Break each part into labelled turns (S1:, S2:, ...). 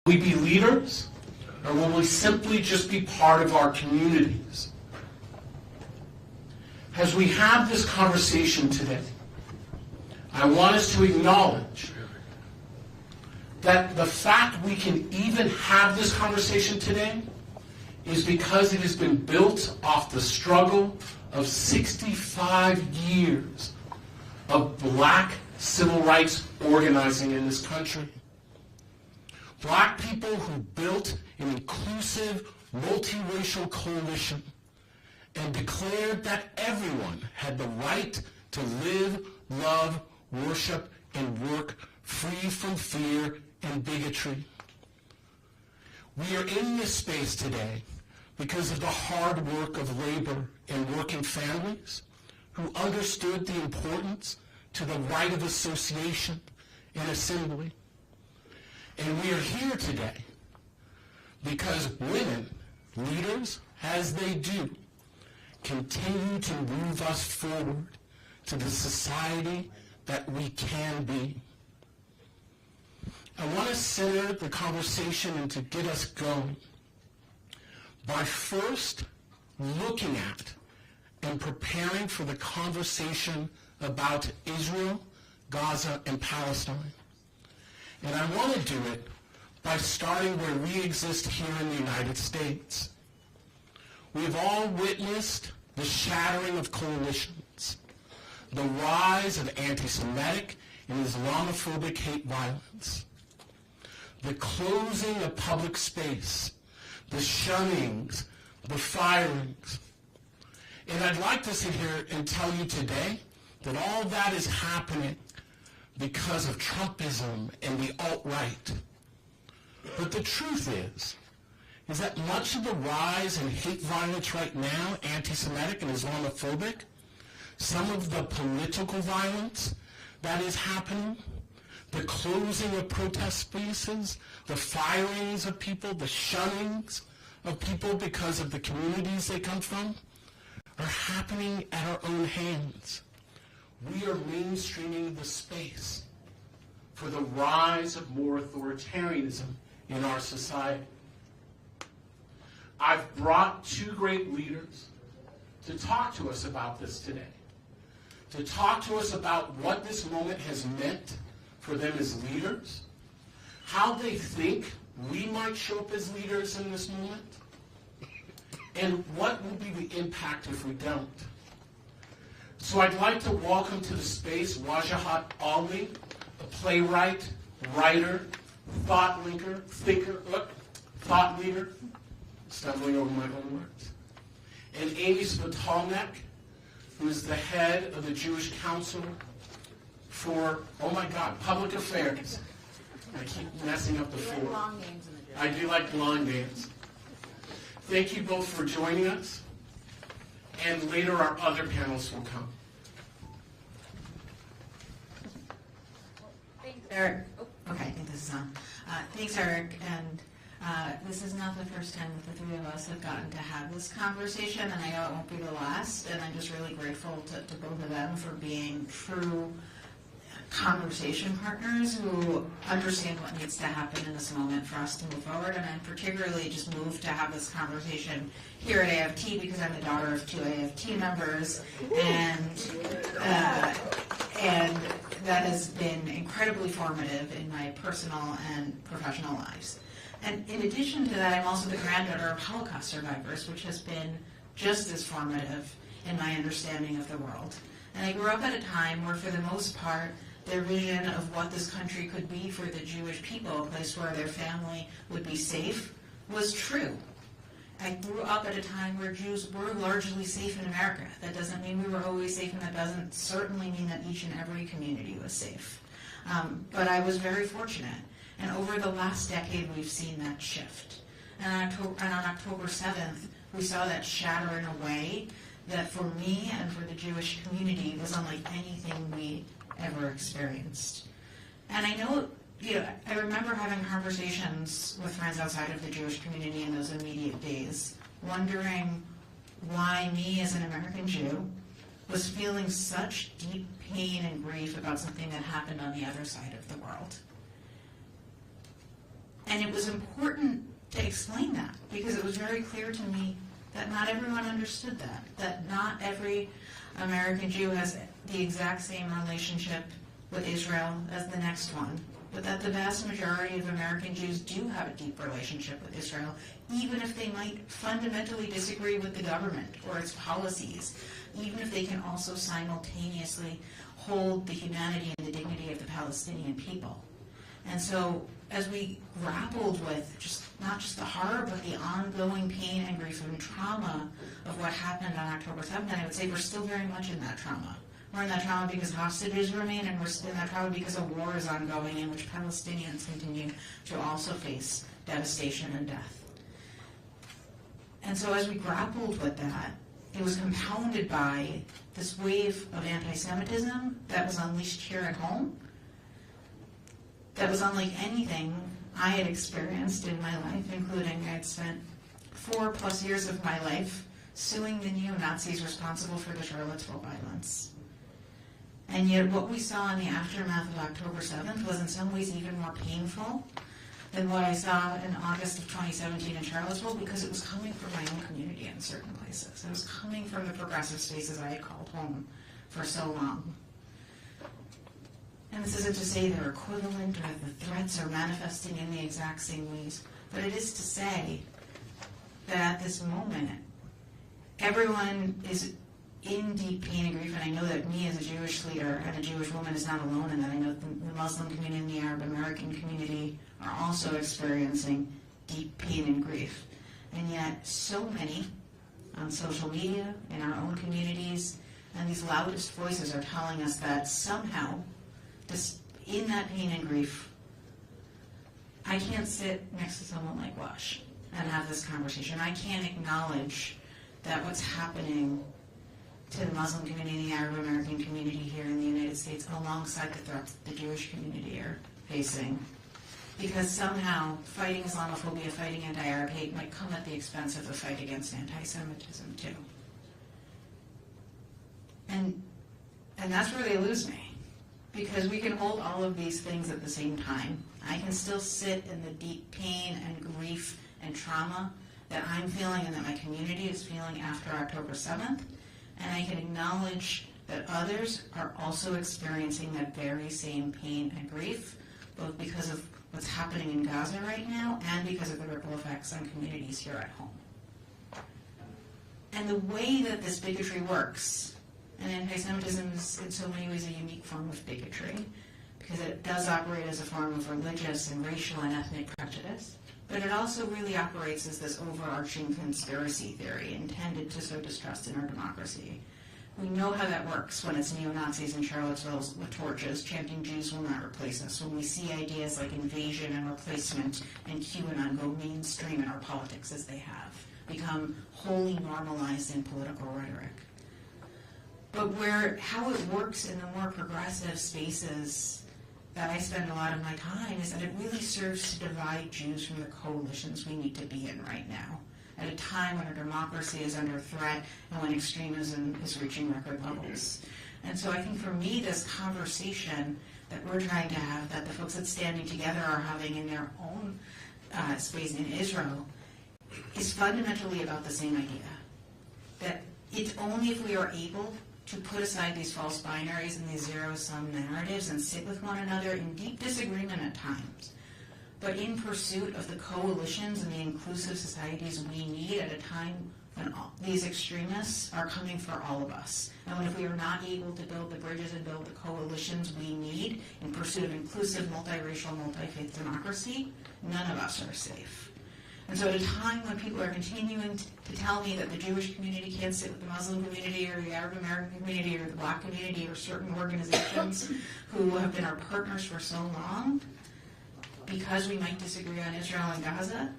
S1: Will we be leaders, or will we simply just be part of our communities? As we have this conversation today, I want us to acknowledge that the fact we can even have this conversation today is because it has been built off the struggle of 65 years of black civil rights organizing in this country. Black people who built an inclusive, multiracial coalition and declared that everyone had the right to live, love, worship, and work free from fear and bigotry. We are in this space today because of the hard work of labor and working families who understood the importance to the right of association and assembly. And we are here today because women, leaders, as they do, continue to move us forward to the society that we can be. I want to center the conversation and to get us going by first looking at and preparing for the conversation about Israel, Gaza, and Palestine. And I want to do it by starting where we exist here in the United States. We've all witnessed the shattering of coalitions, the rise of anti-Semitic and Islamophobic hate violence, the closing of public space, the shunnings, the firings. And I'd like to sit here and tell you today that all that is happening because of Trumpism and the alt-right. But the truth is that much of the rise in hate violence right now, anti-Semitic and Islamophobic, some of the political violence that is happening, the closing of protest spaces, the firings of people, the shunnings of people because of the communities they come from, are happening at our own hands. We are mainstreaming the space for the rise of more authoritarianism in our society. I've brought two great leaders to talk to us about this today, to talk to us about what this moment has meant for them as leaders, how they think we might show up as leaders in this moment, and what will be the impact if we don't. So I'd like to welcome to the space Wajahat Ali, a playwright, writer, thought leader, stumbling over my own words, and Amy Spitalnek, who is the head of the Jewish Council for, Public Affairs. I keep messing up the floor.
S2: Like long names in the Jewish.
S1: I do like long names. Thank you both for joining us, and later our other panelists will come.
S2: Thanks, Eric. Okay, I think this is on. Thanks, Eric. And this is not the first time that the three of us have gotten to have this conversation, and I know it won't be the last. And I'm just really grateful to both of them for being true conversation partners who understand what needs to happen in this moment for us to move forward. And I'm particularly just moved to have this conversation here at AFT because I'm the daughter of two AFT members, and that has been incredibly formative in my personal and professional lives. And in addition to that, I'm also the granddaughter of Holocaust survivors, which has been just as formative in my understanding of the world. And I grew up at a time where, for the most part, their vision of what this country could be for the Jewish people, a place where their family would be safe, was true. I grew up at a time where Jews were largely safe in America. That doesn't mean we were always safe, and that doesn't certainly mean that each and every community was safe. But I was very fortunate. And over the last decade, we've seen that shift. And on October 7th, we saw that shatter in a way that for me and for the Jewish community was unlike anything we ever experienced. And I know, I remember having conversations with friends outside of the Jewish community in those immediate days, wondering why me as an American Jew was feeling such deep pain and grief about something that happened on the other side of the world. And it was important to explain that, because it was very clear to me that not everyone understood that not every American Jew has the exact same relationship with Israel as the next one, but that the vast majority of American Jews do have a deep relationship with Israel, even if they might fundamentally disagree with the government or its policies, even if they can also simultaneously hold the humanity and the dignity of the Palestinian people. And so as we grappled with not just the horror, but the ongoing pain and grief and trauma of what happened on October 7th, and I would say we're still very much in that trauma. We're in that trauma because hostages remain, and we're in that trauma because a war is ongoing in which Palestinians continue to also face devastation and death. And so as we grappled with that, it was compounded by this wave of anti-Semitism that was unleashed here at home, that was unlike anything I had experienced in my life, including I had spent 4+ years of my life suing the neo-Nazis responsible for the Charlottesville violence. And yet what we saw in the aftermath of October 7th was in some ways even more painful than what I saw in August of 2017 in Charlottesville, because it was coming from my own community in certain places. It was coming from the progressive spaces I had called home for so long. And this isn't to say they're equivalent or that the threats are manifesting in the exact same ways, but it is to say that at this moment, everyone is in deep pain and grief, and I know that me as a Jewish leader and a Jewish woman is not alone in that. I know the Muslim community and the Arab American community are also experiencing deep pain and grief. And yet so many on social media, in our own communities, and these loudest voices are telling us that somehow, in that pain and grief, I can't sit next to someone like Wash and have this conversation. I can't acknowledge that what's happening to the Muslim community, the Arab American community here in the United States, alongside the threats the Jewish community are facing. Because somehow fighting Islamophobia, fighting anti-Arab hate might come at the expense of the fight against anti-Semitism too. And that's where they lose me. Because we can hold all of these things at the same time. I can still sit in the deep pain and grief and trauma that I'm feeling and that my community is feeling after October 7th, and I can acknowledge that others are also experiencing that very same pain and grief, both because of what's happening in Gaza right now and because of the ripple effects on communities here at home. And the way that this bigotry works, and anti-Semitism is in so many ways a unique form of bigotry, because it does operate as a form of religious and racial and ethnic prejudice, but it also really operates as this overarching conspiracy theory intended to sow distrust in our democracy. We know how that works when it's neo-Nazis in Charlottesville with torches chanting Jews will not replace us, when we see ideas like invasion and replacement and QAnon go mainstream in our politics as they have, become wholly normalized in political rhetoric. But how it works in the more progressive spaces that I spend a lot of my time is that it really serves to divide Jews from the coalitions we need to be in right now, at a time when our democracy is under threat and when extremism is reaching record levels. And so I think for me, this conversation that we're trying to have, that the folks that Standing Together are having in their own space in Israel, is fundamentally about the same idea. That it's only if we are able to put aside these false binaries and these zero-sum narratives and sit with one another in deep disagreement at times, but in pursuit of the coalitions and the inclusive societies we need at a time when these extremists are coming for all of us. And when if we are not able to build the bridges and build the coalitions we need in pursuit of inclusive, multiracial, multi-faith democracy, none of us are safe. And so at a time when people are continuing to tell me that the Jewish community can't sit with the Muslim community or the Arab American community or the Black community or certain organizations who have been our partners for so long, because we might disagree on Israel and Gaza,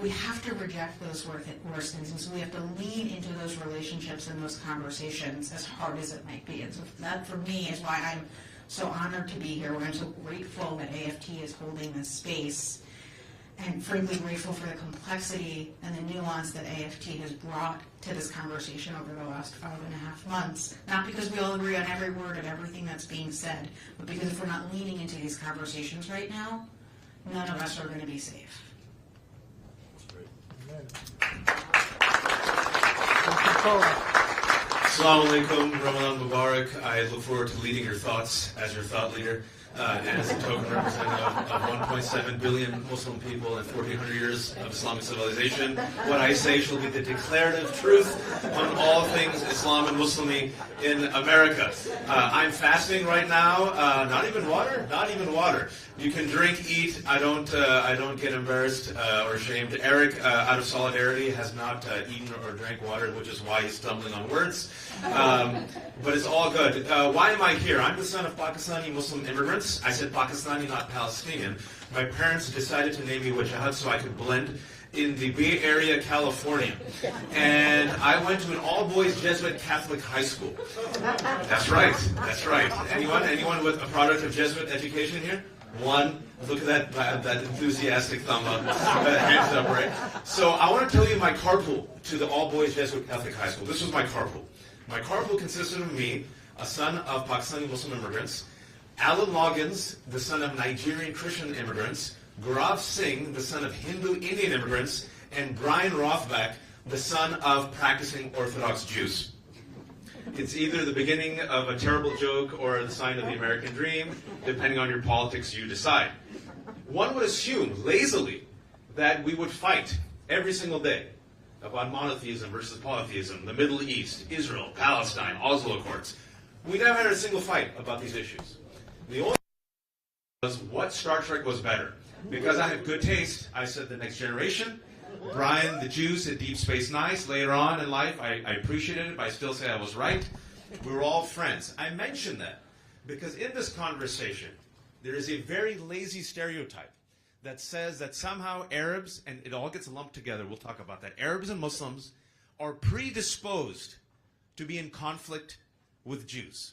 S2: we have to reject those worst things. And so we have to lean into those relationships and those conversations, as hard as it might be. And so that, for me, is why I'm so honored to be here, where I'm so grateful that AFT is holding this space, and frankly grateful for the complexity and the nuance that AFT has brought to this conversation over the last 5.5 months. Not because we all agree on every word of everything that's being said, but because if we're not leaning into these conversations right now, none of us are going to be safe.
S3: Assalamu alaikum, Ramadan Mubarak. I look forward to leading your thoughts as your thought leader. And as a token representative of 1.7 billion Muslim people and 1,400 years of Islamic civilization, what I say shall be the declarative truth on all things Islam and Muslimi in America. I'm fasting right now. Not even water. Not even water. You can drink, eat. I don't get embarrassed or ashamed. Eric, out of solidarity, has not eaten or drank water, which is why he's stumbling on words. But it's all good. Why am I here? I'm the son of Pakistani Muslim immigrants. I said Pakistani, not Palestinian. My parents decided to name me Wajahad so I could blend in the Bay Area, California. And I went to an all-boys Jesuit Catholic high school. That's right. That's right. Anyone with a product of Jesuit education here? One. Look at that enthusiastic thumb up, hands up, right? So I want to tell you my carpool to the all-boys Jesuit Catholic high school. This was my carpool. My carpool consisted of me, a son of Pakistani Muslim immigrants, Alan Loggins, the son of Nigerian Christian immigrants, Gaurav Singh, the son of Hindu Indian immigrants, and Brian Rothbeck, the son of practicing Orthodox Jews. It's either the beginning of a terrible joke or the sign of the American dream, depending on your politics, you decide. One would assume, lazily, that we would fight every single day about monotheism versus polytheism, the Middle East, Israel, Palestine, Oslo Accords. We never had a single fight about these issues. The only was what Star Trek was better. Because I have good taste, I said The Next Generation. Brian, the Jews, said Deep Space Nine. Later on in life, I appreciated it, but I still say I was right. We were all friends. I mention that because in this conversation, there is a very lazy stereotype that says that somehow Arabs, and it all gets lumped together, we'll talk about that, Arabs and Muslims are predisposed to be in conflict with Jews.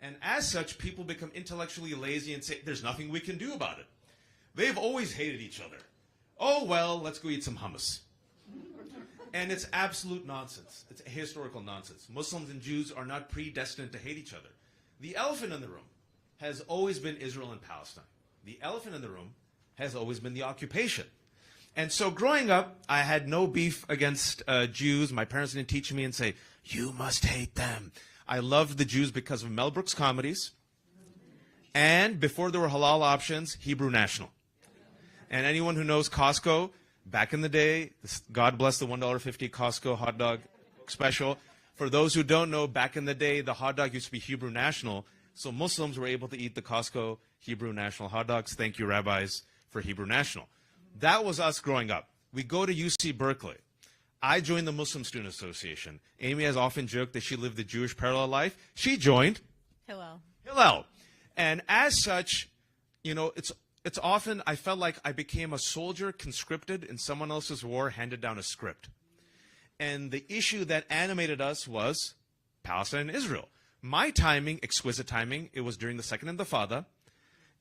S3: And as such, people become intellectually lazy and say, there's nothing we can do about it. They've always hated each other. Oh, well, let's go eat some hummus. And it's absolute nonsense. It's historical nonsense. Muslims and Jews are not predestined to hate each other. The elephant in the room has always been Israel and Palestine. The elephant in the room has always been the occupation. And so growing up, I had no beef against Jews. My parents didn't teach me and say, you must hate them. I loved the Jews because of Mel Brooks comedies. And before there were halal options, Hebrew National. And anyone who knows Costco, back in the day, God bless the $1.50 Costco hot dog special. For those who don't know, back in the day, the hot dog used to be Hebrew National. So Muslims were able to eat the Costco Hebrew National hot dogs. Thank you, rabbis, for Hebrew National. That was us growing up. We go to UC Berkeley. I joined the Muslim Student Association. Amy has often joked that she lived the Jewish parallel life. She joined Hillel. And as such, you know, it's often, I felt like I became a soldier conscripted in someone else's war, handed down a script. And the issue that animated us was Palestine and Israel. My timing, exquisite timing, it was during the Second Intifada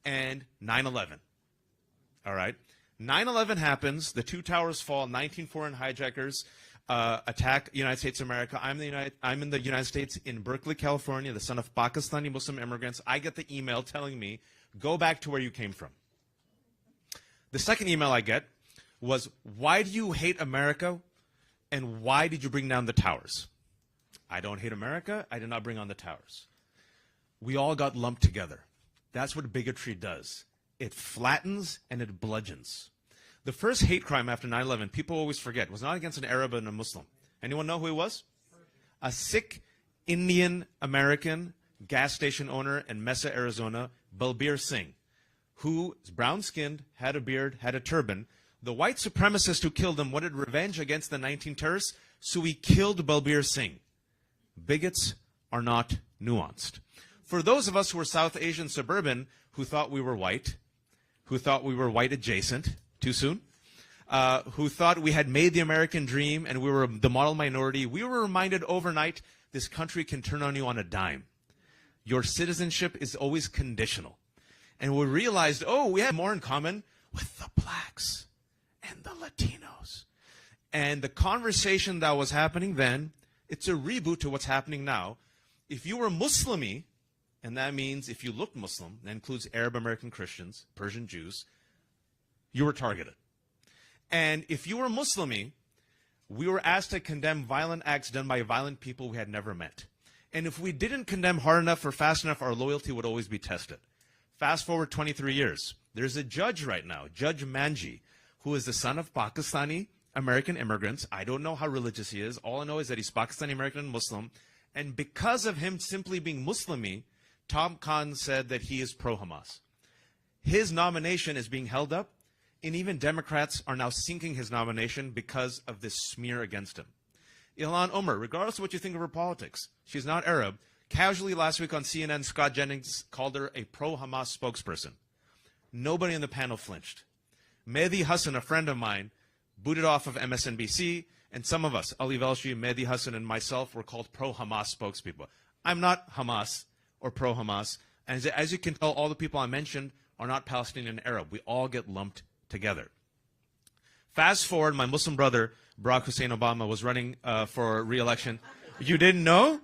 S3: and 9/11. All right? 9/11 happens, the two towers fall, 19 foreign hijackers attack United States of America. I'm in the United States in Berkeley, California, the son of Pakistani Muslim immigrants. I get the email telling me, go back to where you came from. The second email I get was, why do you hate America and why did you bring down the towers? I don't hate America. I did not bring on the towers. We all got lumped together. That's what bigotry does. It flattens and it bludgeons. The first hate crime after 9/11, people always forget, was not against an Arab and a Muslim. Anyone know who he was? A Sikh Indian American gas station owner in Mesa, Arizona, Balbir Singh, who is brown-skinned, had a beard, had a turban. The white supremacist who killed him wanted revenge against the 19 terrorists, so he killed Balbir Singh. Bigots are not nuanced. For those of us who were South Asian suburban who thought we were white, who thought we were white adjacent, too soon, who thought we had made the American dream and we were the model minority, we were reminded overnight this country can turn on you on a dime. Your citizenship is always conditional. And we realized, oh, we have more in common with the blacks and the Latinos. And the conversation that was happening then, it's a reboot to what's happening now. If you were Muslimi, and that means if you looked Muslim, that includes Arab American Christians, Persian Jews,
S4: you were targeted. And if you were Muslimi, we were asked to condemn violent acts done by violent people we had never met. And if we didn't condemn hard enough or fast enough, our loyalty would always be tested. Fast forward 23 years. There's a judge right now, Judge Manji, who is the son of Pakistani American immigrants. I don't know how religious he is. All I know is that he's Pakistani American and Muslim. And because of him simply being Muslimi, Tom Khan said that he is pro-Hamas. His nomination is being held up, and even Democrats are now sinking his nomination because of this smear against him. Ilhan Omar, regardless of what you think of her politics, she's not Arab. Casually last week on CNN, Scott Jennings called her a pro-Hamas spokesperson. Nobody in the panel flinched. Mehdi Hassan, a friend of mine, booted off of MSNBC, and some of us, Ali Velshi, Mehdi Hassan, and myself, were called pro-Hamas spokespeople. I'm not Hamas or pro-Hamas, and as you can tell, all the people I mentioned are not Palestinian and Arab. We all get lumped together. Fast forward, my Muslim brother, Barack Hussein Obama, was running for re-election. You didn't know?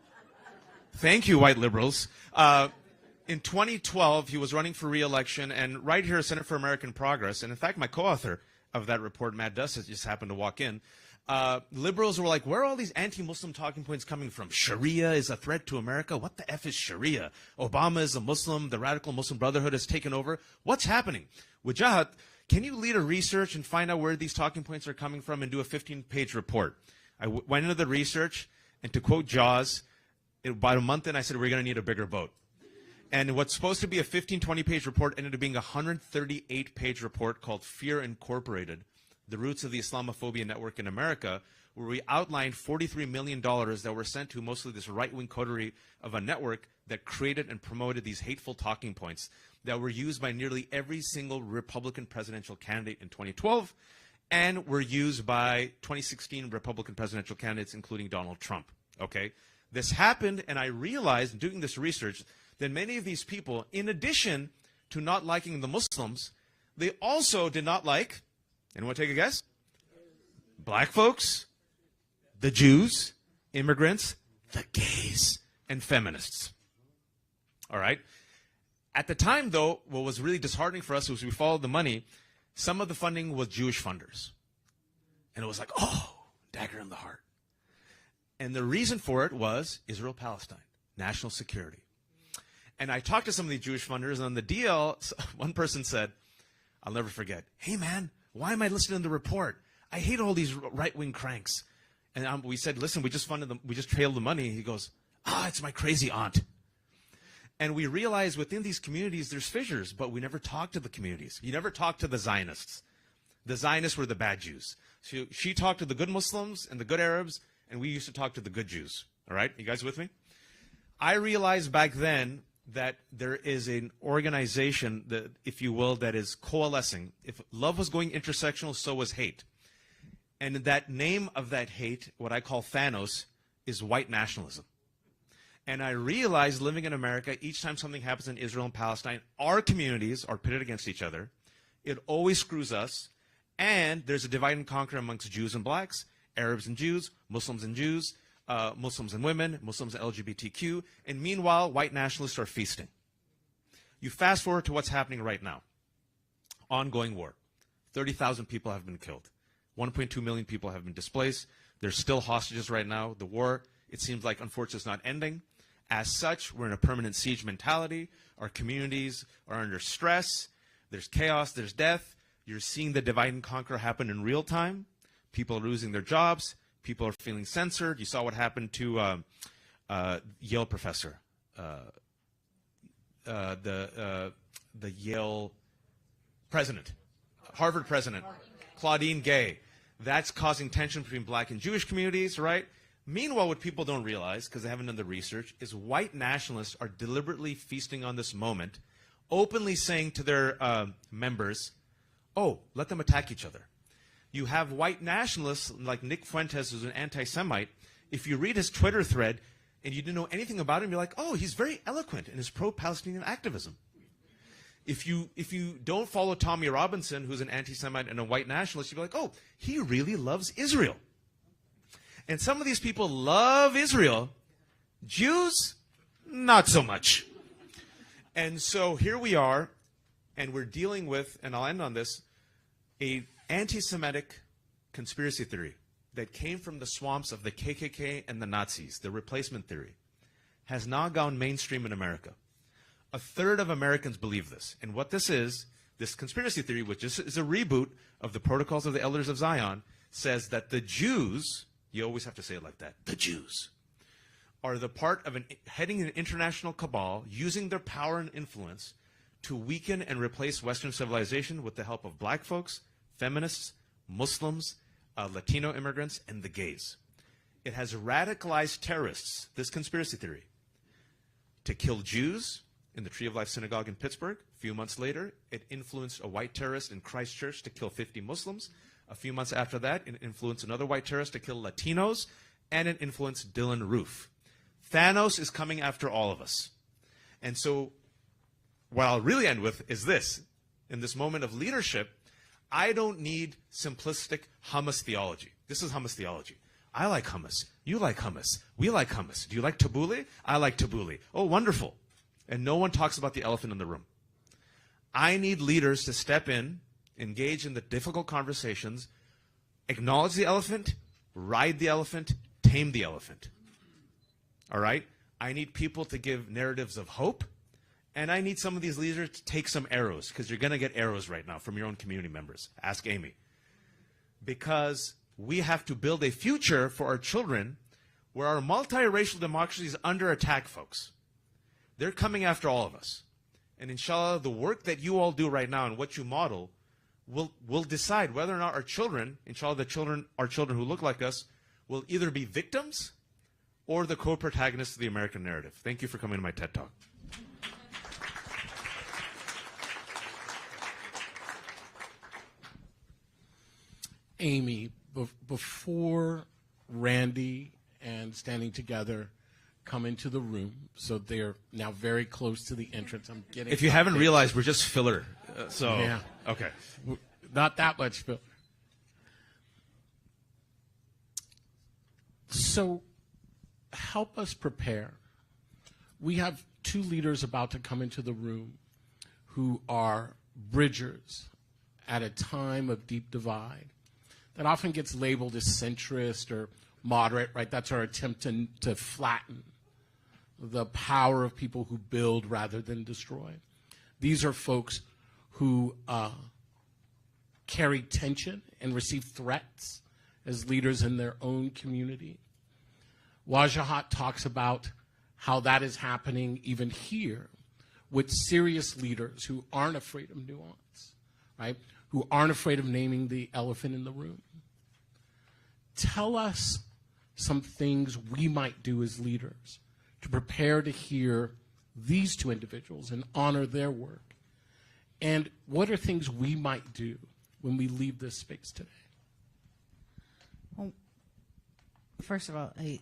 S4: Thank you, white liberals. In 2012, he was running for re-election, and right here, Center for American Progress, and in fact, my co-author of that report, Matt Duss, just happened to walk in. Liberals were like, where are all these anti-Muslim talking points coming from? Sharia is a threat to America? What the F is Sharia? Obama is a Muslim. The radical Muslim Brotherhood has taken over. What's happening? Wajahat, can you lead a research and find out where these talking points are coming from and do a 15-page report? I went into the research, and to quote Jaws, about a month in, I said, we're going to need a bigger boat. And what's supposed to be a 15, 20-page report ended up being a 138-page report called Fear Incorporated, The Roots of the Islamophobia Network in America, where we outlined $43 million that were sent to mostly this right-wing coterie of a network that created and promoted these hateful talking points that were used by nearly every single Republican presidential candidate in 2012 and were used by 2016 Republican presidential candidates, including Donald Trump. Okay? This happened, and I realized, doing this research, that many of these people, in addition to not liking the Muslims, they also did not like, anyone take a guess? Black folks, the Jews, immigrants, the gays, and feminists. All right? At the time, though, what was really disheartening for us was we followed the money. Some of the funding was Jewish funders. And it was like, oh, dagger in the heart. And the reason for it was Israel-Palestine, national security. And I talked to some of these Jewish funders, and on the deal, one person said, I'll never forget, hey, man, why am I listening to the report? I hate all these right-wing cranks. And we said, listen, we just funded them. We just trailed the money. He goes, it's my crazy aunt. And we realized within these communities, there's fissures, but we never talked to the communities. You never talked to the Zionists. The Zionists were the bad Jews. So she talked to the good Muslims and the good Arabs, and we used to talk to the good Jews. All right? You guys with me? I realized back then that there is an organization, that, if you will, that is coalescing. If love was going intersectional, so was hate. And that name of that hate, what I call Thanos, is white nationalism. And I realized living in America, each time something happens in Israel and Palestine, our communities are pitted against each other. It always screws us. And there's a divide and conquer amongst Jews and blacks, Arabs and Jews, Muslims and Jews, Muslims and women, Muslims and LGBTQ. And meanwhile, white nationalists are feasting. You fast forward to what's happening right now. Ongoing war. 30,000 people have been killed. 1.2 million people have been displaced. There's still hostages right now. The war, it seems like, unfortunately, is not ending. As such, we're in a permanent siege mentality. Our communities are under stress. There's chaos. There's death. You're seeing the divide and conquer happen in real time. People are losing their jobs. People are feeling censored. You saw what happened to Yale professor, the Yale president, Harvard president, Claudine Gay. That's causing tension between black and Jewish communities, right? Meanwhile, what people don't realize, because they haven't done the research, is white nationalists are deliberately feasting on this moment, openly saying to their members, oh, let them attack each other. You have white nationalists like Nick Fuentes, who's an anti-Semite. If you read his Twitter thread and you didn't know anything about him, you're like, oh, he's very eloquent in his pro-Palestinian activism. If you don't follow Tommy Robinson, who's an anti-Semite and a white nationalist, you'd be like, oh, he really loves Israel. And some of these people love Israel. Jews, not so much. And so here we are, and we're dealing with, and I'll end on this, an anti-Semitic conspiracy theory that came from the swamps of the KKK and the Nazis, the replacement theory, has now gone mainstream in America. A third of Americans believe this. And what this is, this conspiracy theory, which is a reboot of the Protocols of the Elders of Zion, says that the Jews, you always have to say it like that, the Jews, are the part of heading an international cabal using their power and influence to weaken and replace Western civilization with the help of black folks, feminists, Muslims, Latino immigrants, and the gays. It has radicalized terrorists, this conspiracy theory, to kill Jews in the Tree of Life Synagogue in Pittsburgh. A few months later, it influenced a white terrorist in Christchurch to kill 50 Muslims. A few months after that, it influenced another white terrorist to kill Latinos, and it influenced Dylan Roof. Thanos is coming after all of us. And so what I'll really end with is this. In this moment of leadership, I don't need simplistic hummus theology. This is hummus theology. I like hummus. You like hummus. We like hummus. Do you like tabbouleh? I like tabbouleh. Oh, wonderful. And no one talks about the elephant in the room. I need leaders to step in, engage in the difficult conversations, acknowledge the elephant, ride the elephant, tame the elephant. All right? I need people to give narratives of hope, and I need some of these leaders to take some arrows, because you're going to get arrows right now from your own community members. Ask Amy. Because we have to build a future for our children where our multiracial democracy is under attack, folks. They're coming after all of us. And inshallah, the work that you all do right now and what you model will decide whether or not our children, inshallah, our children who look like us, will either be victims or the co-protagonists of the American narrative. Thank you for coming to my TED Talk.
S1: Amy, before Randi and Standing Together come into the room, so they're now very close to the entrance. I'm getting.
S4: If you haven't realized, we're just filler.
S1: Yeah.
S4: Okay.
S1: Not that much filler. So help us prepare. We have two leaders about to come into the room who are bridgers at a time of deep divide that often gets labeled as centrist or moderate, right? That's our attempt to flatten the power of people who build rather than destroy. These are folks who carry tension and receive threats as leaders in their own community. Wajahat talks about how that is happening even here with serious leaders who aren't afraid of nuance, right? Who aren't afraid of naming the elephant in the room. Tell us some things we might do as leaders to prepare to hear these two individuals and honor their work. And what are things we might do when we leave this space today?
S2: Well, first of all, I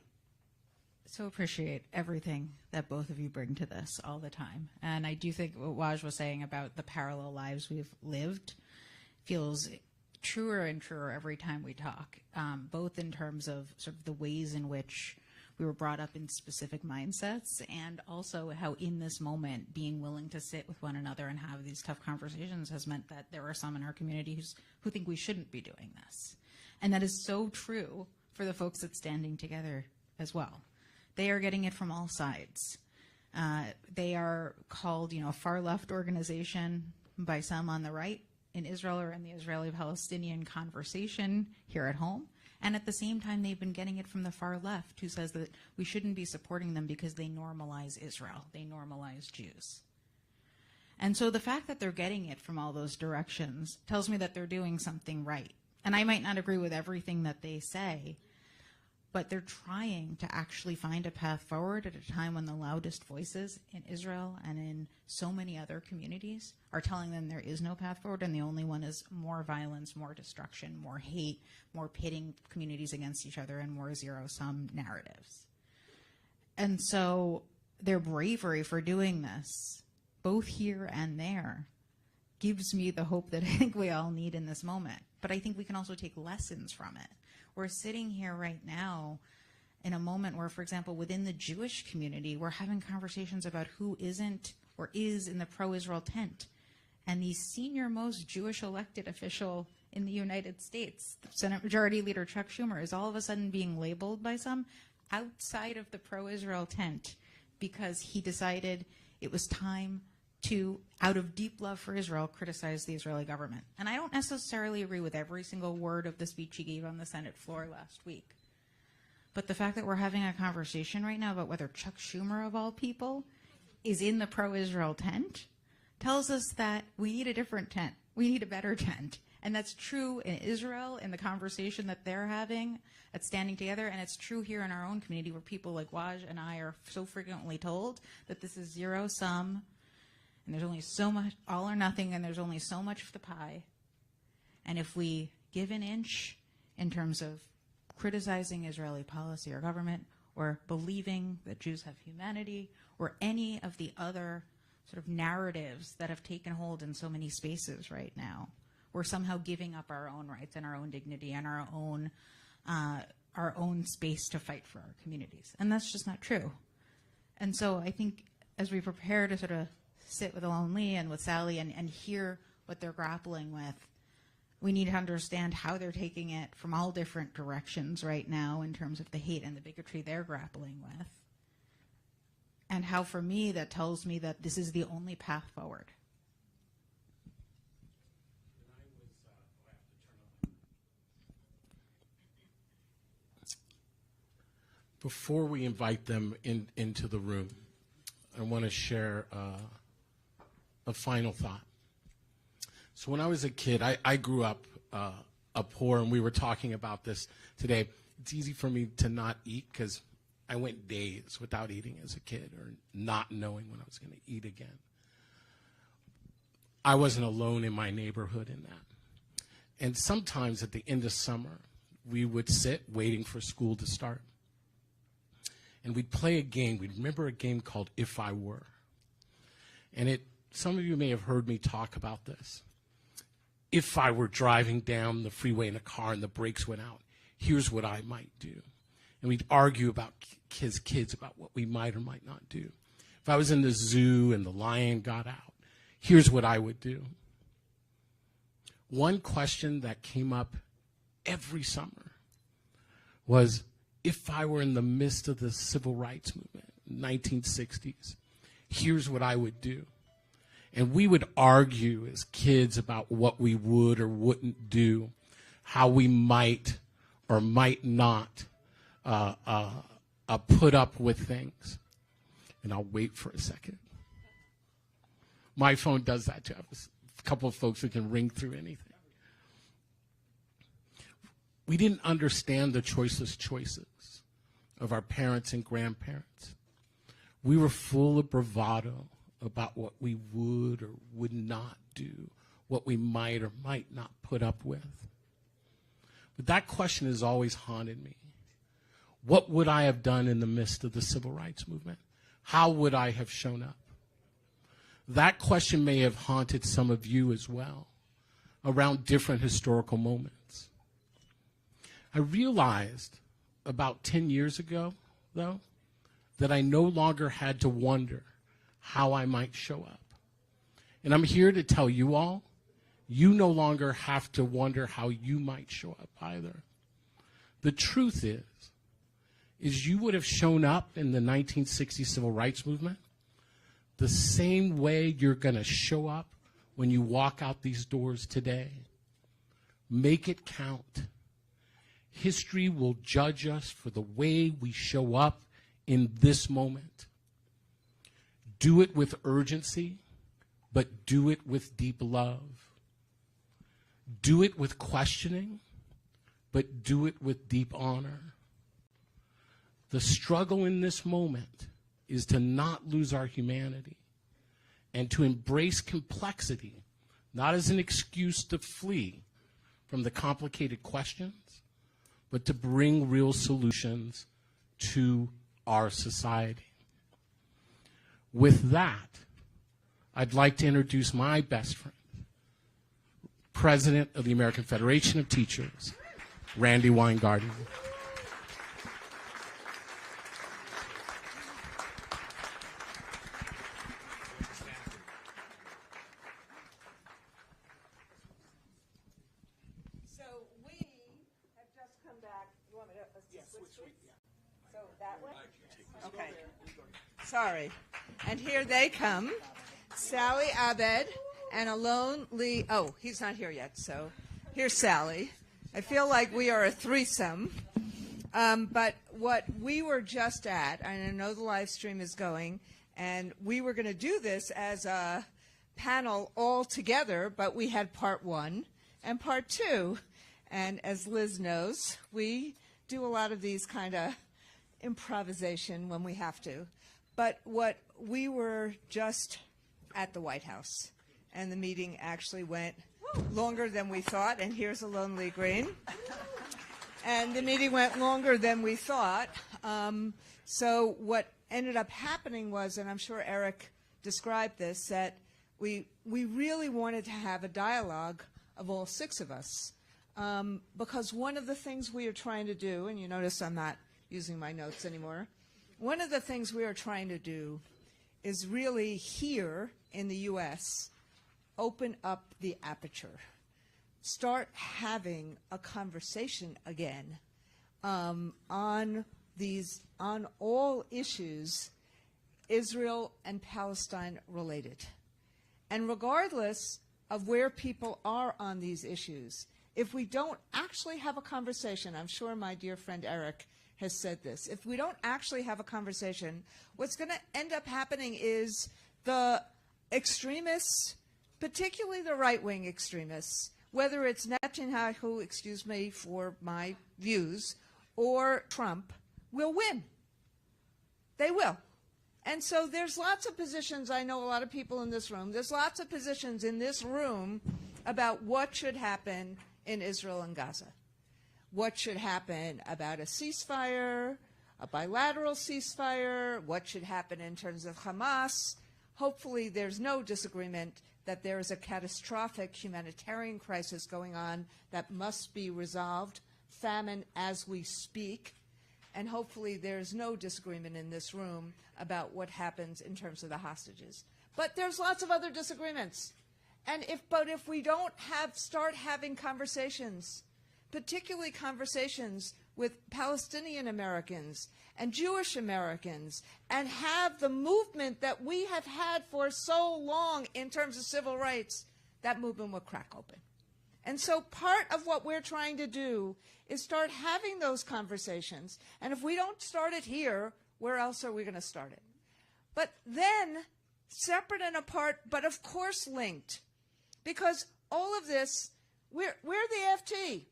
S2: so appreciate everything that both of you bring to this all the time. And I do think what Waj was saying about the parallel lives we've lived feels truer and truer every time we talk, both in terms of sort of the ways in which we were brought up in specific mindsets, and also how in this moment being willing to sit with one another and have these tough conversations has meant that there are some in our community who think we shouldn't be doing this. And that is so true for the folks that's Standing Together as well. They are getting it from all sides. They are called, a far left organization by some on the right in Israel or in the Israeli-Palestinian conversation here at home. And at the same time, they've been getting it from the far left, who says that we shouldn't be supporting them because they normalize Israel. They normalize Jews. And so the fact that they're getting it from all those directions tells me that they're doing something right. And I might not agree with everything that they say, but they're trying to actually find a path forward at a time when the loudest voices in Israel and in so many other communities are telling them there is no path forward, and the only one is more violence, more destruction, more hate, more pitting communities against each other, and more zero-sum narratives. And so their bravery for doing this, both here and there, gives me the hope that I think we all need in this moment. But I think we can also take lessons from it. We're sitting here right now in a moment where, for example, within the Jewish community, we're having conversations about who isn't or is in the pro-Israel tent. And the senior most Jewish elected official
S5: in the United States. Senate Majority Leader Chuck Schumer is all of a sudden being labeled by some outside of the pro-Israel tent because he decided it was time to, out of deep love for Israel, criticize the Israeli government. And I don't necessarily agree with every single word of the speech he gave on the Senate floor last week. But the fact that we're having a conversation right now about whether Chuck Schumer, of all people, is in the pro-Israel tent tells us that we need a different tent. We need a better tent. And that's true in Israel, in the conversation that they're having at Standing Together, and it's true here in our own community where people like Waj and I are so frequently told that this is zero sum, and there's only so much, all or nothing, and there's only so much of the pie. And if we give an inch in terms of criticizing Israeli policy or government, or believing that Jews have humanity, or any of the other sort of narratives that have taken hold in so many spaces right now, we're somehow giving up our own rights and our own dignity and our own space to fight for our communities. And that's just not true. And so I think as we prepare to sort of sit with Alon Lee and with Sally and hear what they're grappling with, we need to understand how they're taking it from all different directions right now in terms of the hate and the bigotry they're grappling with. And how, for me, that tells me that this is the only path forward.
S1: Before we invite them into the room, I want to share a final thought. So when I was a kid, I grew up poor, and we were talking about this today. It's easy for me to not eat because I went days without eating as a kid or not knowing when I was going to eat again. I wasn't alone in my neighborhood in that. And sometimes at the end of summer, we would sit waiting for school to start. And we'd play a game. We'd remember a game called If I Were. And some of you may have heard me talk about this. If I were driving down the freeway in a car and the brakes went out, here's what I might do. And we'd argue about kids about what we might or might not do. If I was in the zoo and the lion got out, here's what I would do. One question that came up every summer was, if I were in the midst of the civil rights movement in the 1960s, here's what I would do. And we would argue as kids about what we would or wouldn't do, how we might or might not put up with things. And I'll wait for a second. My phone does that too. I have a couple of folks that can ring through anything. We didn't understand the choiceless choices of our parents and grandparents. We were full of bravado about what we would or would not do, what we might or might not put up with. But that question has always haunted me. What would I have done in the midst of the civil rights movement? How would I have shown up? That question may have haunted some of you as well, around different historical moments. I realized about 10 years ago, though, that I no longer had to wonder how I might show up. And I'm here to tell you all, you no longer have to wonder how you might show up either. The truth is you would have shown up in the 1960 civil rights movement the same way you're going to show up when you walk out these doors today. Make it count. History will judge us for the way we show up in this moment. Do it with urgency, but do it with deep love. Do it with questioning, but do it with deep honor. The struggle in this moment is to not lose our humanity and to embrace complexity, not as an excuse to flee from the complicated questions, but to bring real solutions to our society. With that, I'd like to introduce my best friend, President of the American Federation of Teachers, Randi Weingarten.
S6: Sorry. And here they come. Sally Abed and Alon Lee. Oh, he's not here yet, so here's Sally. I feel like we are a threesome. But what we were just at, and I know the live stream is going, and we were going to do this as a panel all together, but we had part 1 and part 2. And as Liz knows, we do a lot of these kind of improvisation when we have to. But what we were just at the White House, and the meeting actually went longer than we thought, and here's a Lonely Green. And the meeting went longer than we thought. So what ended up happening was, and I'm sure Eric described this, that we really wanted to have a dialogue of all 6 of us. Because one of the things we are trying to do, and you notice I'm not using my notes anymore, one of the things we are trying to do is really here in the U.S. open up the aperture. Start having a conversation again on all issues Israel and Palestine related. And regardless of where people are on these issues, if we don't actually have a conversation, I'm sure my dear friend Eric has said this, if we don't actually have a conversation, what's going to end up happening is the extremists, particularly the right-wing extremists, whether it's Netanyahu, excuse me for my views, or Trump, will win. They will. And so there's lots of positions, I know a lot of people in this room, there's lots of positions in this room about what should happen in Israel and Gaza. What should happen about a ceasefire, a bilateral ceasefire, what should happen in terms of Hamas. Hopefully there's no disagreement that there is a catastrophic humanitarian crisis going on that must be resolved, famine as we speak. And hopefully there's no disagreement in this room about what happens in terms of the hostages. But there's lots of other disagreements. And if we don't start having conversations, particularly conversations with Palestinian Americans and Jewish Americans, and have the movement that we have had for so long in terms of civil rights, that movement will crack open. And so part of what we're trying to do is start having those conversations. And if we don't start it here, where else are we going to start it? But then, separate and apart, but of course linked. Because all of this, we're the AFT.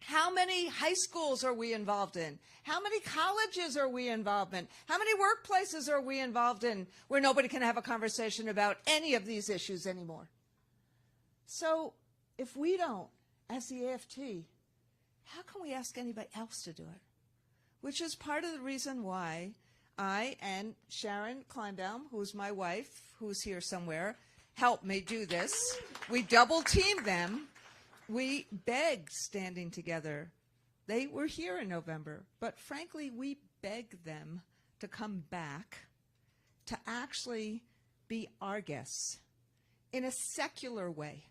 S6: How many high schools are we involved in? How many colleges are we involved in? How many workplaces are we involved in where nobody can have a conversation about any of these issues anymore? So if we don't, as the AFT, how can we ask anybody else to do it? Which is part of the reason why I and Sharon Kleinbaum, who's my wife, who's here somewhere, helped me do this. We double-teamed them. We begged Standing Together. They were here in November, but frankly, we begged them to come back to actually be our guests in a secular way,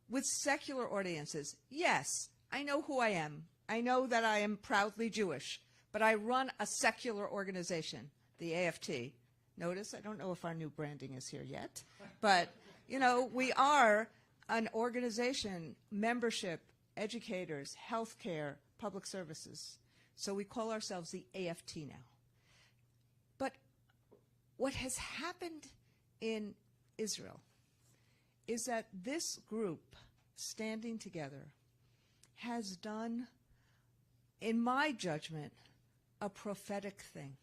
S6: with secular audiences. Yes, I know who I am. I know that I am proudly Jewish, but I run a secular organization, the AFT. Notice, I don't know if our new branding is here yet, but, you know, we are an organization, membership, educators, healthcare, public services. So we call ourselves the AFT now. But what has happened in Israel is that this group, Standing Together, has done, in my judgment, a prophetic thing.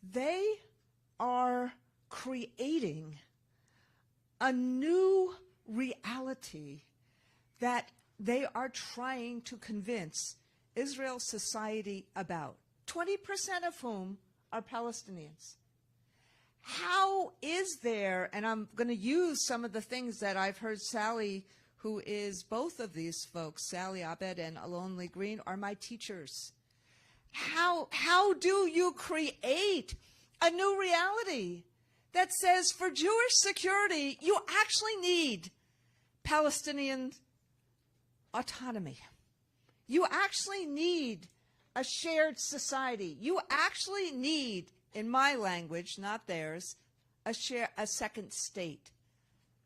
S6: They are creating a new reality that they are trying to convince Israel's society about, 20% of whom are Palestinians. How is there, and I'm going to use some of the things that I've heard Sally, who is both of these folks, Sally Abed and Alon Lee Green, are my teachers. How do you create a new reality that says for Jewish security, you actually need Palestinian autonomy. You actually need a shared society. You actually need in my language, not theirs, a second state,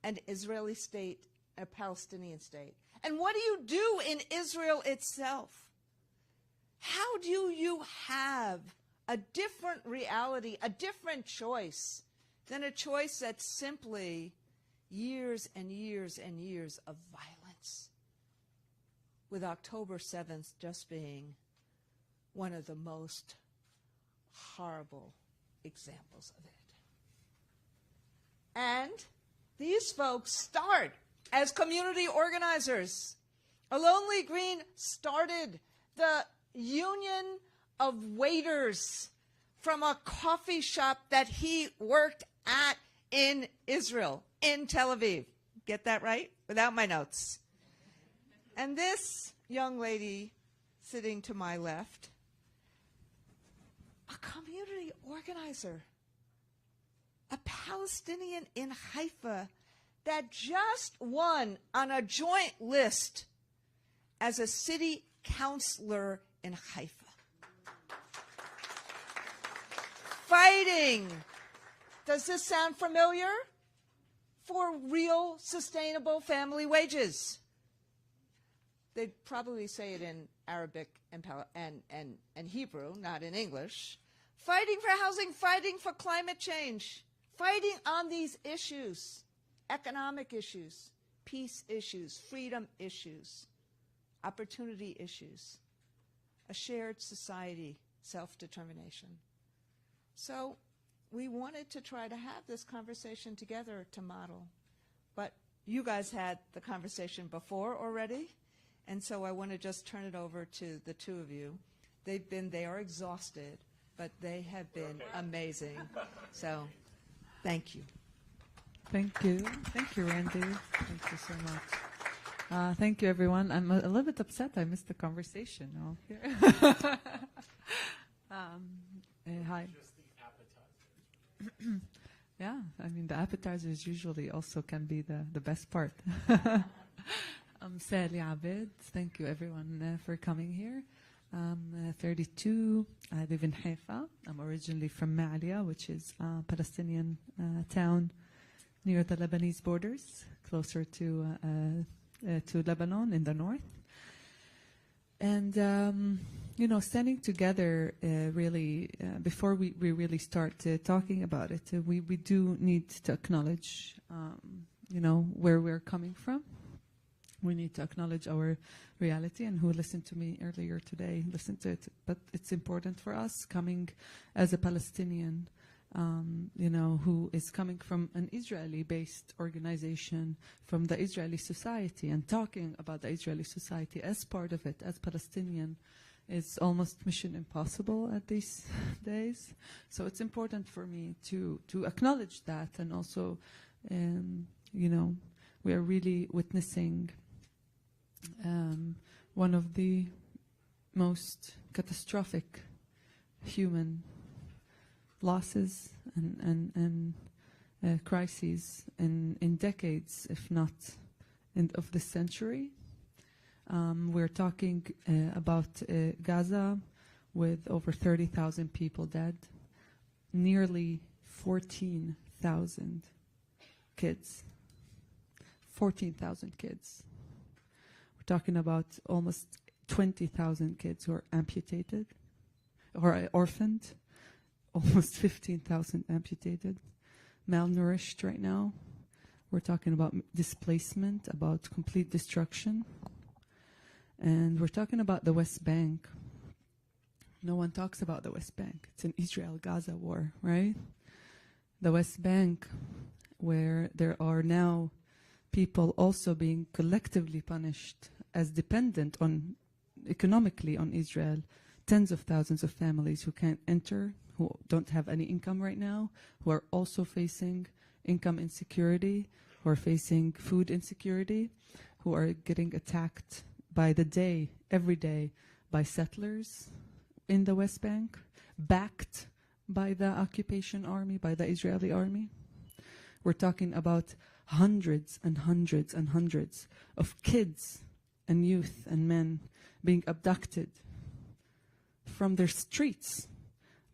S6: an Israeli state, a Palestinian state. And what do you do in Israel itself? How do you have a different reality, a different choice than a choice that's simply years and years and years of violence, with October 7th just being one of the most horrible examples of it. And these folks start as community organizers. A Lonely Green started the union of waiters from a coffee shop that he worked at in Israel, in Tel Aviv. Get that right? Without my notes. And this young lady sitting to my left, a community organizer, a Palestinian in Haifa that just won on a joint list as a city councilor in Haifa. Fighting, does this sound familiar? For real, sustainable family wages. They'd probably say it in Arabic and Hebrew, not in English. Fighting for housing, fighting for climate change, fighting on these issues, economic issues, peace issues, freedom issues, opportunity issues, a shared society, self-determination. So we wanted to try to have this conversation together to model. But you guys had the conversation before already, and so I want to just turn it over to the two of you. They are exhausted, but they have been amazing. So thank you.
S7: Thank you. Thank you, Randy. Thank you so much. Thank you, everyone. I'm a little bit upset I missed the conversation. Hi. Yeah, I mean, the appetizers usually also can be the best part. I'm Sally Abed. Thank you, everyone, for coming here. I'm 32. I live in Haifa. I'm originally from Ma'alia, which is a Palestinian town near the Lebanese borders, closer to Lebanon in the north. And, standing together really, before we really start talking about it, we do need to acknowledge, where we're coming from. We need to acknowledge our reality, and who listened to me earlier today listened to it. But it's important for us, coming as a Palestinian, who is coming from an Israeli-based organization, from the Israeli society, and talking about the Israeli society as part of it, as Palestinian, is almost mission impossible at these days. So it's important for me to acknowledge that, and also, we are really witnessing one of the most catastrophic human losses and crises in decades, if not of this century. We're talking about Gaza, with over 30,000 people dead, nearly 14,000 kids. 14,000 kids. We're talking about almost 20,000 kids who are amputated or orphaned, almost 15,000 amputated, malnourished right now. We're talking about displacement, about complete destruction. And we're talking about the West Bank. No one talks about the West Bank. It's an Israel-Gaza war, right? The West Bank, where there are now people also being collectively punished as dependent on, economically on Israel, tens of thousands of families who can't enter, who don't have any income right now, who are also facing income insecurity, who are facing food insecurity, who are getting attacked by the day, every day, by settlers in the West Bank, backed by the occupation army, by the Israeli army. We're talking about hundreds and hundreds and hundreds of kids and youth and men being abducted from their streets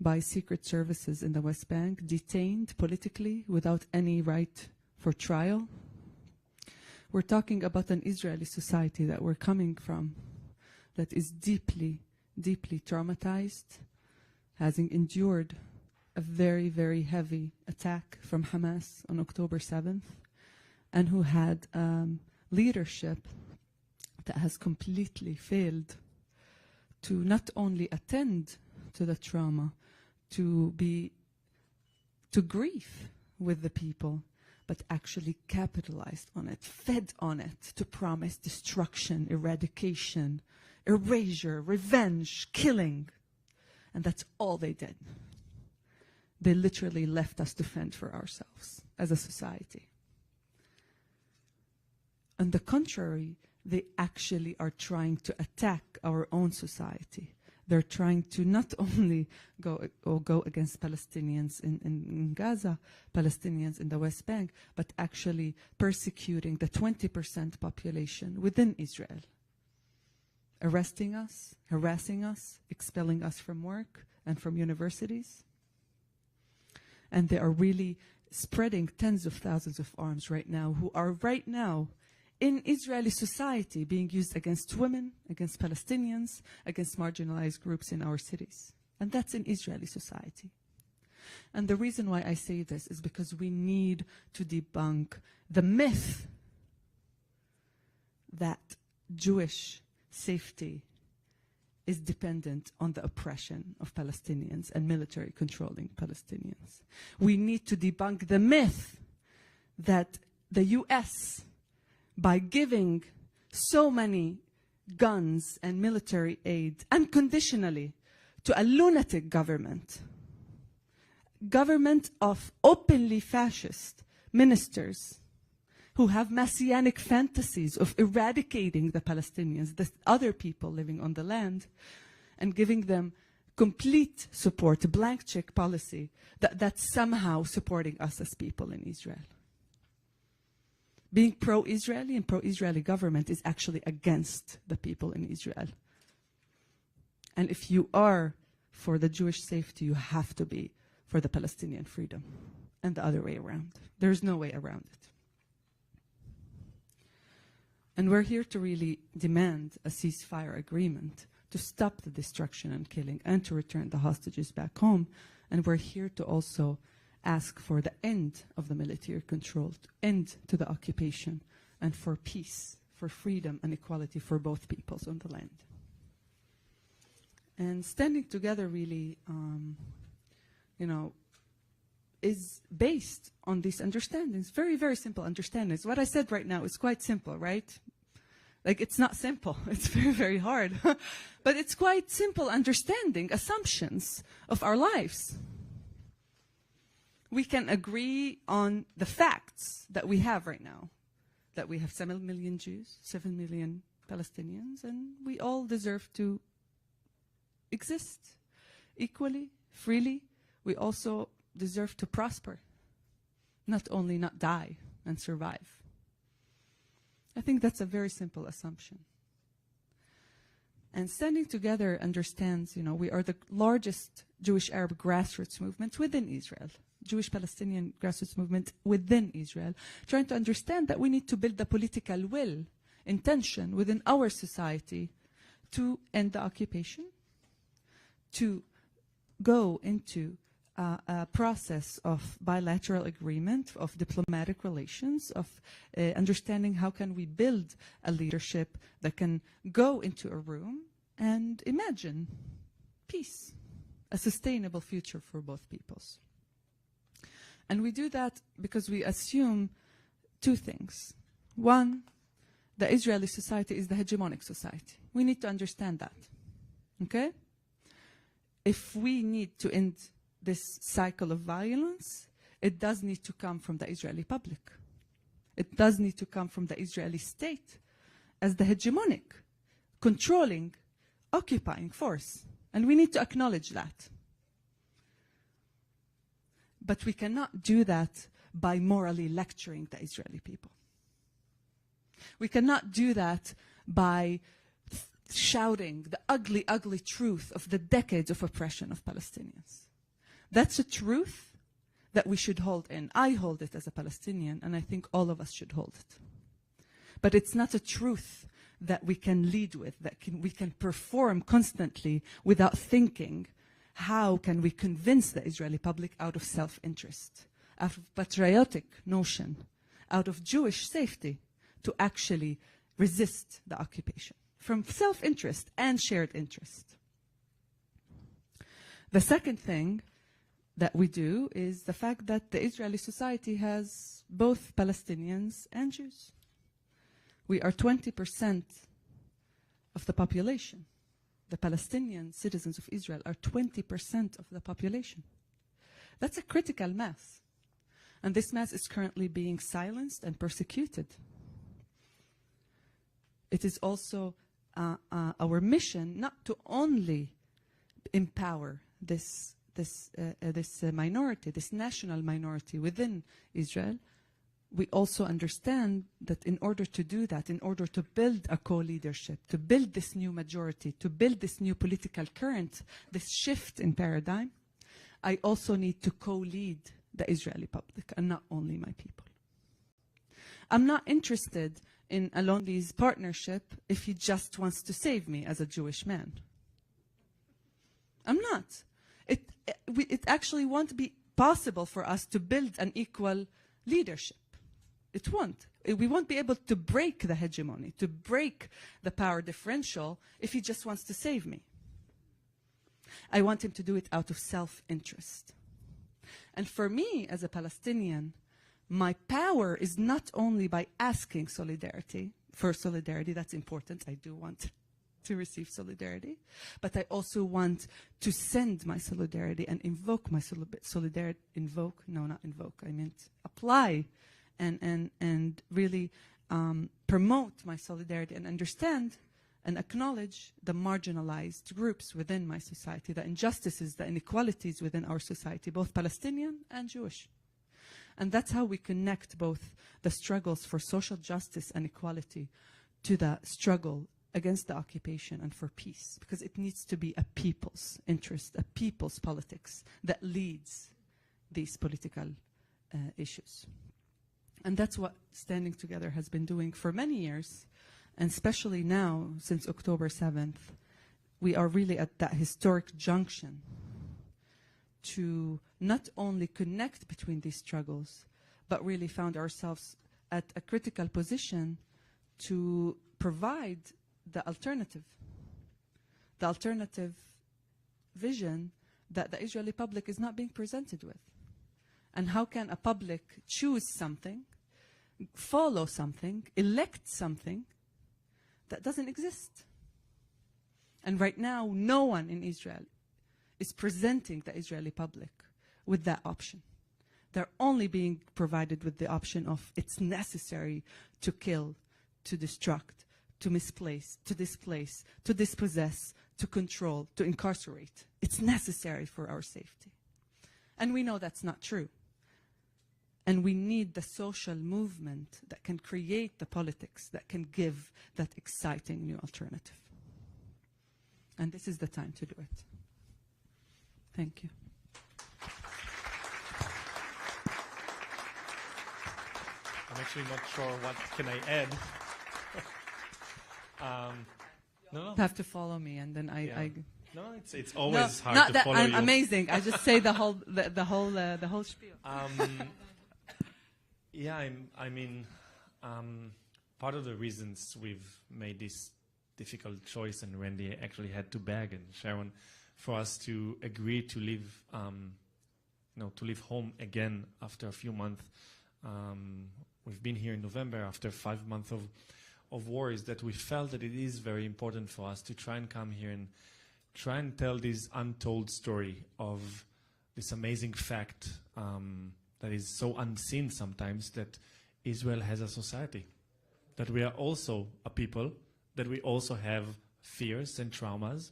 S7: by secret services in the West Bank, detained politically without any right for trial. We're talking about an Israeli society that we're coming from that is deeply, deeply traumatized, having endured a very, very heavy attack from Hamas on October 7th, and who had leadership that has completely failed to not only attend to the trauma, to grieve with the people, but actually capitalized on it, fed on it, to promise destruction, eradication, erasure, revenge, killing. And that's all they did. They literally left us to fend for ourselves as a society. On the contrary, they actually are trying to attack our own society. They're trying to not only go against Palestinians in Gaza, Palestinians in the West Bank, but actually persecuting the 20% population within Israel. Arresting us, harassing us, expelling us from work and from universities. And they are really spreading tens of thousands of arms right now, who are right now in Israeli society being used against women, against Palestinians, against marginalized groups in our cities. And that's in Israeli society. And the reason why I say this is because we need to debunk the myth that Jewish safety is dependent on the oppression of Palestinians and military controlling Palestinians. We need to debunk the myth that the US, by giving so many guns and military aid unconditionally to a lunatic government of openly fascist ministers who have messianic fantasies of eradicating the Palestinians, the other people living on the land, and giving them complete support, a blank check policy that's somehow supporting us as people in Israel. Being pro-Israeli and pro-Israeli government is actually against the people in Israel. And if you are for the Jewish safety, you have to be for the Palestinian freedom, and the other way around. There's no way around it. And we're here to really demand a ceasefire agreement to stop the destruction and killing and to return the hostages back home. And we're here to also ask for the end of the military control, end to the occupation, and for peace, for freedom and equality for both peoples on the land. And standing together really, is based on these understandings, very, very simple understandings. What I said right now is quite simple, right? Like, it's not simple, it's very, very hard. But it's quite simple understanding, assumptions of our lives. We can agree on the facts that we have right now, that we have 7 million Jews, 7 million Palestinians, and we all deserve to exist equally, freely. We also deserve to prosper, not only not die and survive. I think that's a very simple assumption. And standing together understands, we are the largest Jewish Arab grassroots movement within Israel, Jewish-Palestinian grassroots movement within Israel, trying to understand that we need to build the political will, intention within our society to end the occupation, to go into a process of bilateral agreement, of diplomatic relations, of understanding how can we build a leadership that can go into a room and imagine peace, a sustainable future for both peoples. And we do that because we assume two things. One, the Israeli society is the hegemonic society. We need to understand that, okay? If we need to end this cycle of violence, it does need to come from the Israeli public. It does need to come from the Israeli state as the hegemonic, controlling, occupying force. And we need to acknowledge that. But we cannot do that by morally lecturing the Israeli people. We cannot do that by shouting the ugly, ugly truth of the decades of oppression of Palestinians. That's a truth that we should hold in. I hold it as a Palestinian, and I think all of us should hold it. But it's not a truth that we can lead with, that we can perform constantly without thinking, how can we convince the Israeli public out of self-interest, out of patriotic notion, out of Jewish safety, to actually resist the occupation from self-interest and shared interest. The second thing that we do is the fact that the Israeli society has both Palestinians and Jews. We are 20% of the population. The Palestinian citizens of Israel are 20% of the population. That's a critical mass. And this mass is currently being silenced and persecuted. It is also our mission not to only empower this minority, this national minority within Israel. We also understand that in order to do that, in order to build a co-leadership, to build this new majority, to build this new political current, this shift in paradigm, I also need to co-lead the Israeli public and not only my people. I'm not interested in Alondi's partnership if he just wants to save me as a Jewish man. I'm not. It actually won't be possible for us to build an equal leadership. It won't. We won't be able to break the hegemony, to break the power differential if he just wants to save me. I want him to do it out of self-interest. And for me, as a Palestinian, my power is not only by asking solidarity, for solidarity, that's important, I do want to receive solidarity, but I also want to send my solidarity and invoke my solidarity, apply and really promote my solidarity and understand and acknowledge the marginalized groups within my society, the injustices, the inequalities within our society, both Palestinian and Jewish. And that's how we connect both the struggles for social justice and equality to the struggle against the occupation and for peace, because it needs to be a people's interest, a people's politics that leads these political issues. And that's what Standing Together has been doing for many years, and especially now, since October 7th, we are really at that historic junction to not only connect between these struggles, but really found ourselves at a critical position to provide the alternative vision that the Israeli public is not being presented with. And how can a public choose something, follow something, elect something that doesn't exist? And right now, no one in Israel is presenting the Israeli public with that option. They're only being provided with the option of it's necessary to kill, to destruct, to misplace, to displace, to dispossess, to control, to incarcerate. It's necessary for our safety. And we know that's not true. And we need the social movement that can create the politics that can give that exciting new alternative. And this is the time to do it. Thank you.
S8: I'm actually not sure what can I add. No.
S7: You have to follow me, and then I
S8: No, it's always hard
S7: not
S8: to
S7: that
S8: follow
S7: I'm
S8: you.
S7: amazing. I just say the whole spiel.
S8: Yeah, I mean, part of the reasons we've made this difficult choice, and Randi actually had to beg, and Sharon, for us to agree to leave, to leave home again after a few months. We've been here in November after 5 months of war, is that we felt that it is very important for us to try and come here and try and tell this untold story of this amazing fact that is so unseen sometimes, that Israel has a society, that we are also a people, that we also have fears and traumas,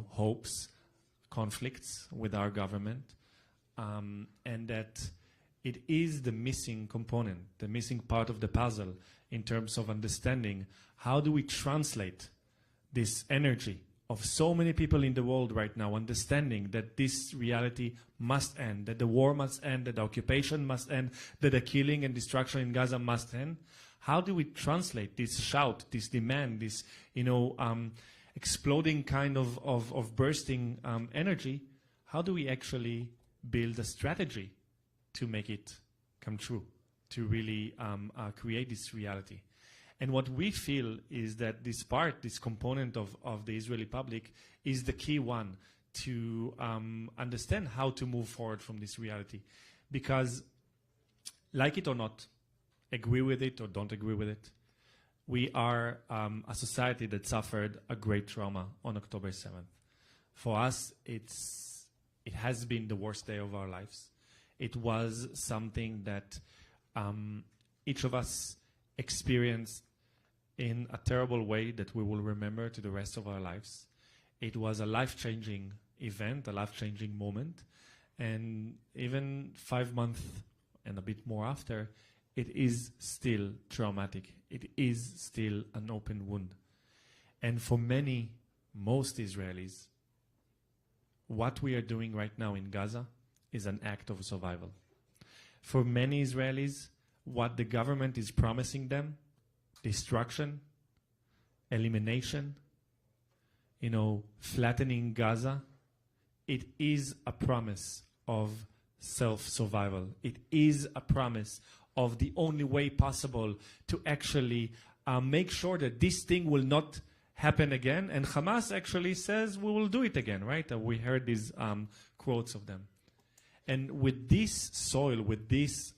S8: hopes, conflicts with our government, and that it is the missing component, the missing part of the puzzle in terms of understanding how do we translate this energy of so many people in the world right now understanding that this reality must end, that the war must end, that the occupation must end, that the killing and destruction in Gaza must end. How do we translate this shout, this demand, this exploding kind of bursting energy? How do we actually build a strategy to make it come true, to really create this reality? And what we feel is that this part, this component of the Israeli public is the key one to understand how to move forward from this reality. Because, like it or not, agree with it or don't agree with it, we are a society that suffered a great trauma on October 7th. For us, it has been the worst day of our lives. It was something that each of us experienced in a terrible way that we will remember to the rest of our lives. It was a life-changing event, a life-changing moment, and even 5 months and a bit more after, it is still traumatic. It is still an open wound. And for most Israelis, what we are doing right now in Gaza is an act of survival. For many Israelis, what the government is promising them, destruction, elimination, flattening Gaza, it is a promise of self-survival. It is a promise of the only way possible to actually make sure that this thing will not happen again. And Hamas actually says we will do it again, right? We heard these quotes of them. And with this soil, with this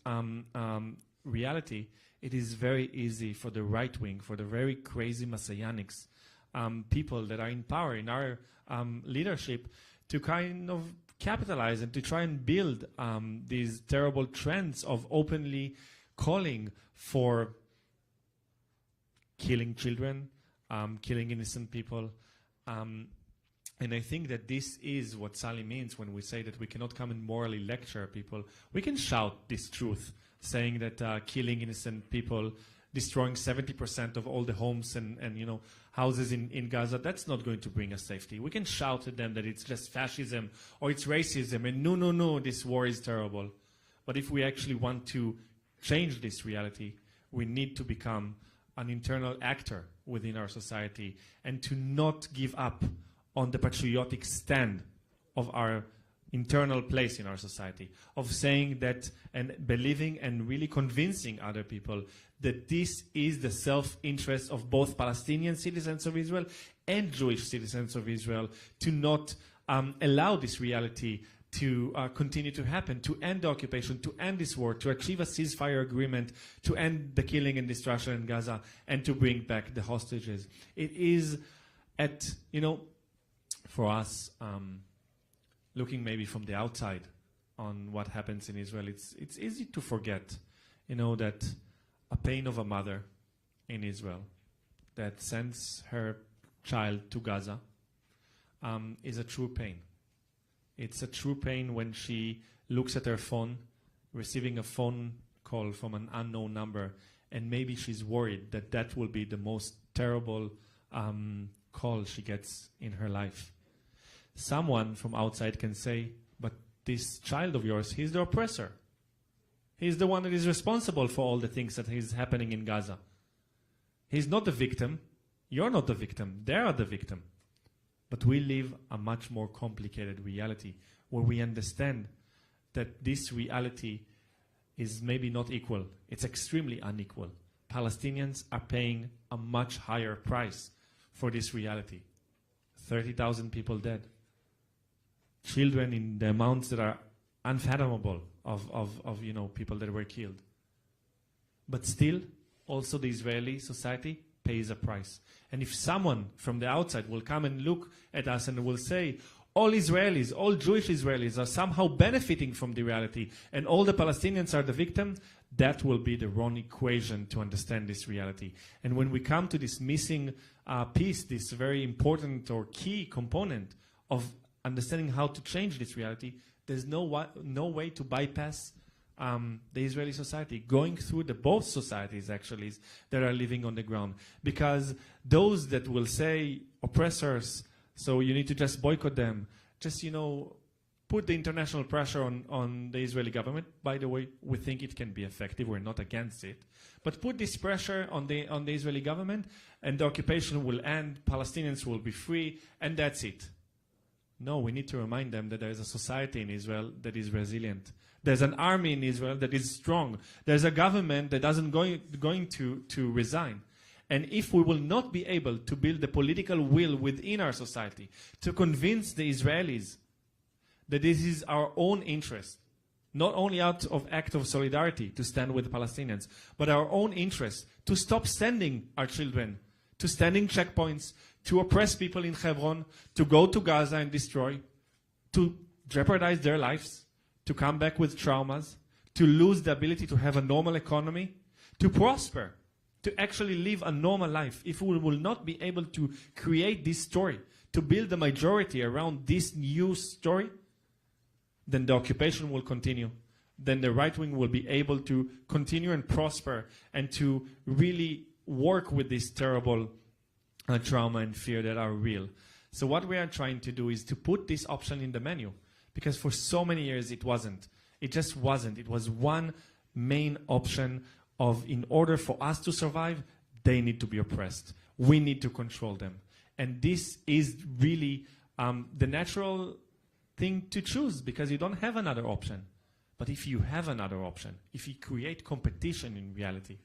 S8: reality, it is very easy for the right wing, for the very crazy messianics, people that are in power, in our leadership, to kind of capitalize and to try and build these terrible trends of openly calling for killing children, killing innocent people. And I think that this is what Sally means when we say that we cannot come and morally lecture people. We can shout this truth, saying that killing innocent people, destroying 70% of all the homes and houses in Gaza, that's not going to bring us safety. We can shout at them that it's just fascism or it's racism and no, this war is terrible. But if we actually want to change this reality, we need to become an internal actor within our society and to not give up on the patriotic stand of our internal place in our society, of saying that and believing and really convincing other people that this is the self-interest of both Palestinian citizens of Israel and Jewish citizens of Israel to not allow this reality to continue to happen, to end the occupation, to end this war, to achieve a ceasefire agreement, to end the killing and destruction in Gaza, and to bring back the hostages. It is for us, looking maybe from the outside on what happens in Israel, it's easy to forget, that a pain of a mother in Israel that sends her child to Gaza is a true pain. It's a true pain when she looks at her phone, receiving a phone call from an unknown number, and maybe she's worried that that will be the most terrible call she gets in her life. Someone from outside can say, but this child of yours, he's the oppressor. He's the one that is responsible for all the things that is happening in Gaza. He's not the victim. You're not the victim. They are the victim. But we live a much more complicated reality where we understand that this reality is maybe not equal. It's extremely unequal. Palestinians are paying a much higher price for this reality. 30,000 people dead. Children in the amounts that are unfathomable of people that were killed. But still, also the Israeli society pays a price. And if someone from the outside will come and look at us and will say, all Israelis, all Jewish Israelis are somehow benefiting from the reality and all the Palestinians are the victim, that will be the wrong equation to understand this reality. And when we come to this missing piece, this very important or key component of understanding how to change this reality, there's no way to bypass the Israeli society, going through both societies actually that are living on the ground. Because those that will say oppressors, So you need to just boycott them. Just, put the international pressure on the Israeli government. By the way, we think it can be effective. We're not against it. But put this pressure on the Israeli government, and the occupation will end, Palestinians will be free, and that's it. No, we need to remind them that there is a society in Israel that is resilient. There's an army in Israel that is strong. There's a government that isn't going to resign. And if we will not be able to build the political will within our society to convince the Israelis that this is our own interest, not only out of act of solidarity to stand with the Palestinians, but our own interest to stop sending our children to standing checkpoints, to oppress people in Hebron, to go to Gaza and destroy, to jeopardize their lives, to come back with traumas, to lose the ability to have a normal economy, to prosper, to actually live a normal life. If we will not be able to create this story, to build a majority around this new story, then the occupation will continue. Then the right wing will be able to continue and prosper and to really work with this terrible trauma and fear that are real. So what we are trying to do is to put this option in the menu, because for so many years it wasn't. It just wasn't. It was one main option of, in order for us to survive, they need to be oppressed. We need to control them. And this is really the natural thing to choose, because you don't have another option. But if you have another option, if you create competition in reality,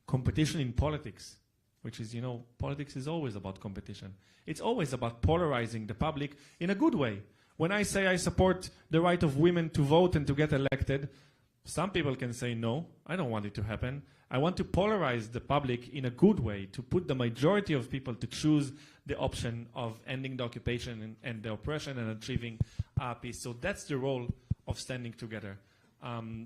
S8: competition in politics, which is, politics is always about competition. It's always about polarizing the public in a good way. When I say I support the right of women to vote and to get elected, some people can say, no, I don't want it to happen. I want to polarize the public in a good way, to put the majority of people to choose the option of ending the occupation and the oppression and achieving peace. So that's the role of standing together.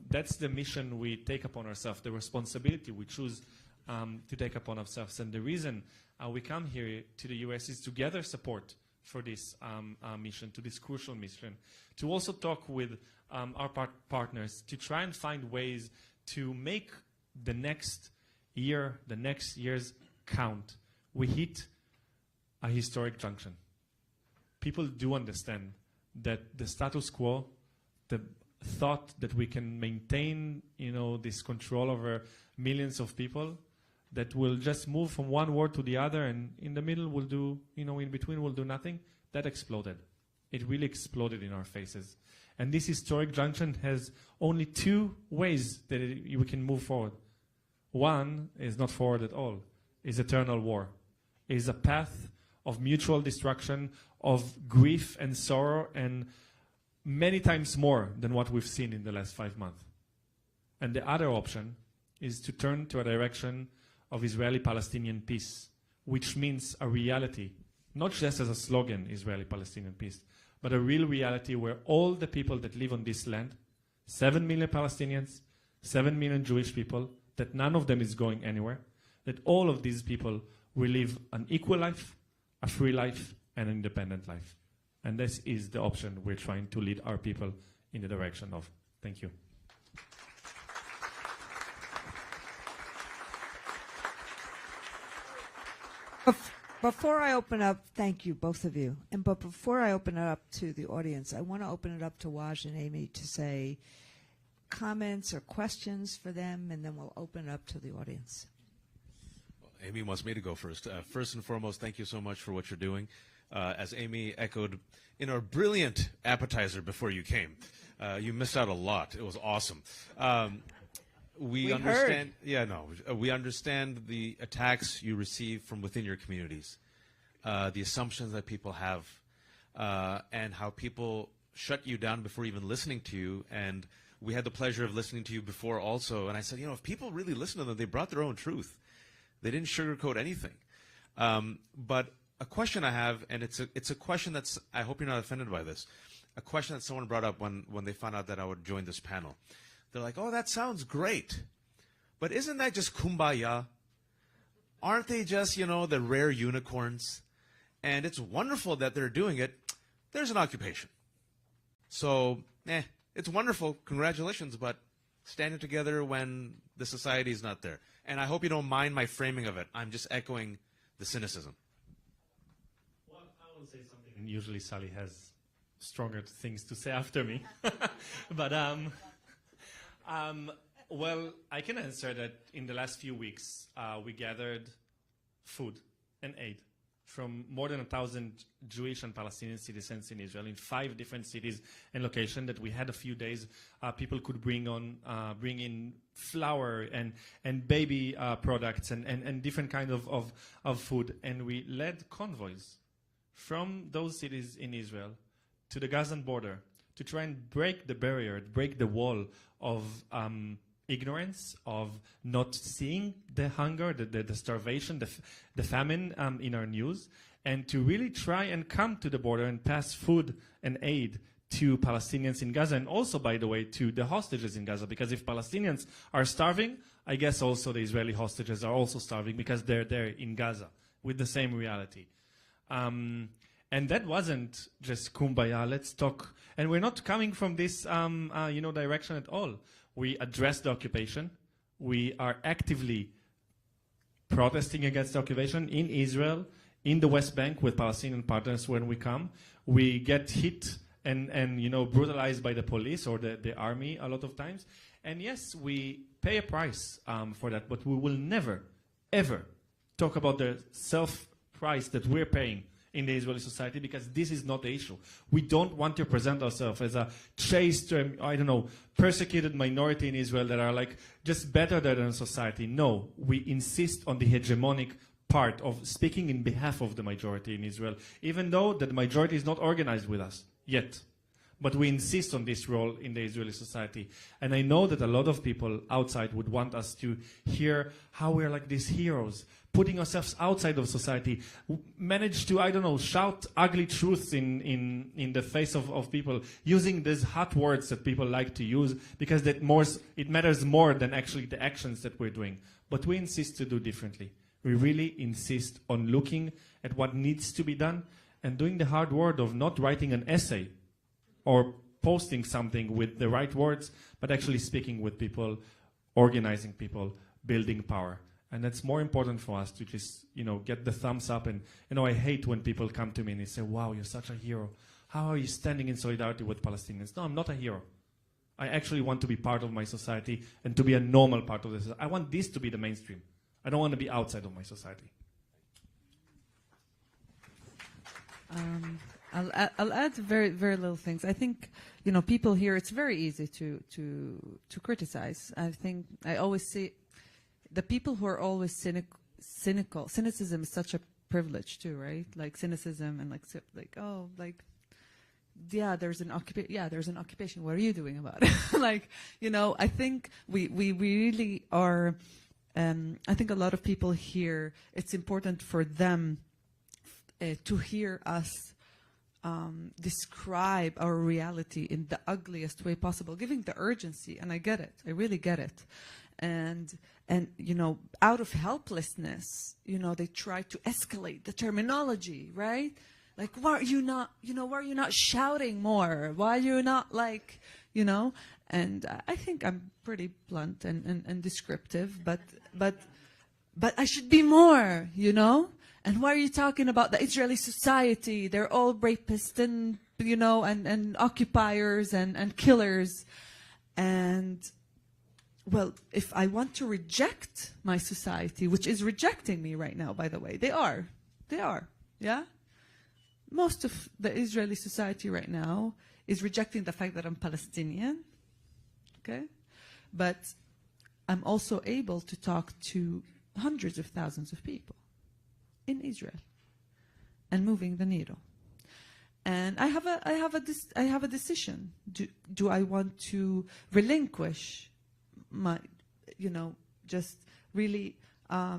S8: That's the mission we take upon ourselves, the responsibility we choose to take upon ourselves. And the reason we come here to the US is to gather support for this mission, to this crucial mission, to also talk with our partners, to try and find ways to make the next year, the next years count. We hit a historic junction. People do understand that the status quo, the thought that we can maintain, this control over millions of people, that will just move from one war to the other, and in the middle will do, in between will do nothing, that exploded. It really exploded in our faces. And this historic junction has only two ways that we can move forward. One is not forward at all, is eternal war. It is a path of mutual destruction, of grief and sorrow, and many times more than what we've seen in the last 5 months. And the other option is to turn to a direction of Israeli-Palestinian peace, which means a reality, not just as a slogan, Israeli-Palestinian peace, but a real reality where all the people that live on this land, 7 million Palestinians, 7 million Jewish people, that none of them is going anywhere, that all of these people will live an equal life, a free life, and an independent life. And this is the option we're trying to lead our people in the direction of. Thank you.
S6: Before I open up, thank you, both of you. But before I open it up to the audience, I want to open it up to Waj and Amy to say comments or questions for them, and then we'll open it up to the audience.
S4: Well, Amy wants me to go first. First and foremost, thank you so much for what you're doing. As Amy echoed in our brilliant appetizer before you came, you missed out a lot. It was awesome. We understand. Heard. Yeah, no. We understand the attacks you receive from within your communities, the assumptions that people have, and how people shut you down before even listening to you. And we had the pleasure of listening to you before also. And I said, if people really listen to them, they brought their own truth. They didn't sugarcoat anything. But a question I have, and it's a question that's, I hope you're not offended by this, a question that someone brought up when they found out that I would join this panel. They're like, oh, that sounds great. But isn't that just kumbaya? Aren't they just, the rare unicorns? And it's wonderful that they're doing it. There's an occupation. So, it's wonderful. Congratulations. But standing together when the society is not there. And I hope you don't mind my framing of it. I'm just echoing the cynicism.
S8: Well, and usually Sally has stronger things to say after me. But well, I can answer that in the last few weeks, we gathered food and aid from more than 1,000 Jewish and Palestinian citizens in Israel in 5 different cities and locations that we had a few days. People could bring in flour and baby products and different kind of food. And we led convoys from those cities in Israel to the Gazan border to try and break the barrier, break the wall of ignorance, of not seeing the hunger, the starvation, the famine in our news, and to really try and come to the border and pass food and aid to Palestinians in Gaza, and also, by the way, to the hostages in Gaza, because if Palestinians are starving, I guess also the Israeli hostages are also starving because they're there in Gaza with the same reality. And that wasn't just kumbaya, let's talk. And we're not coming from this direction at all. We address the occupation. We are actively protesting against the occupation in Israel, in the West Bank with Palestinian partners when we come. We get hit and brutalized by the police or the army a lot of times. And yes, we pay a price for that, but we will never, ever talk about the self-price that we're paying in the Israeli society, because this is not the issue. We don't want to present ourselves as a chaste, persecuted minority in Israel that are like just better than society. No, we insist on the hegemonic part of speaking in behalf of the majority in Israel, even though the majority is not organized with us yet. But we insist on this role in the Israeli society. And I know that a lot of people outside would want us to hear how we're like these heroes, putting ourselves outside of society, manage to, shout ugly truths in the face of people, using these hot words that people like to use, because it matters more than actually the actions that we're doing. But we insist to do differently. We really insist on looking at what needs to be done and doing the hard work of not writing an essay or posting something with the right words, but actually speaking with people, organizing people, building power. And that's more important for us to just, get the thumbs up. And, I hate when people come to me and they say, wow, you're such a hero. How are you standing in solidarity with Palestinians? No, I'm not a hero. I actually want to be part of my society and to be a normal part of this. I want this to be the mainstream. I don't want to be outside of my society.
S7: I'll add very, very little things. I think, people here, it's very easy to criticize. I think I always say the people who are always cynical, cynicism is such a privilege too, right? Like cynicism and there's an occupation. Yeah, there's an occupation. What are you doing about it? I think we really are. I think a lot of people here, it's important for them to hear us describe our reality in the ugliest way possible, giving the urgency. And I get it. I really get it. And out of helplessness, they try to escalate the terminology, right? Like, why are you not shouting more? Why are you not and I think I'm pretty blunt and descriptive, but I should be more, And why are you talking about the Israeli society? They're all rapists and, and occupiers and killers. And, well, if I want to reject my society, which is rejecting me right now, by the way, they are, yeah? Most of the Israeli society right now is rejecting the fact that I'm Palestinian, okay? But I'm also able to talk to hundreds of thousands of people in Israel and moving the needle. And I have a decision. Do I want to relinquish my, just really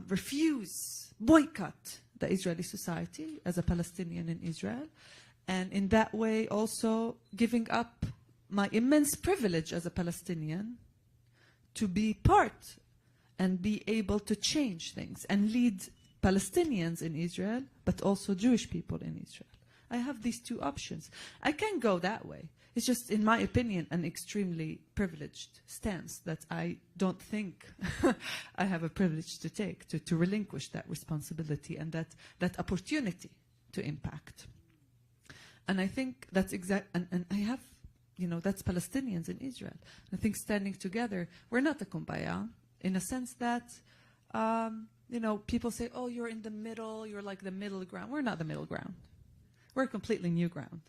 S7: refuse, boycott the Israeli society as a Palestinian in Israel, and in that way also giving up my immense privilege as a Palestinian to be part and be able to change things and lead Palestinians in Israel, but also Jewish people in Israel. I have these two options. I can go that way. It's just, in my opinion, an extremely privileged stance that I don't think I have a privilege to take, to relinquish that responsibility and that opportunity to impact. And I think that's and I have, that's Palestinians in Israel. I think standing together, we're not a kumbaya in a sense that, people say, oh, you're in the middle, you're like the middle ground. We're not the middle ground. We're completely new ground,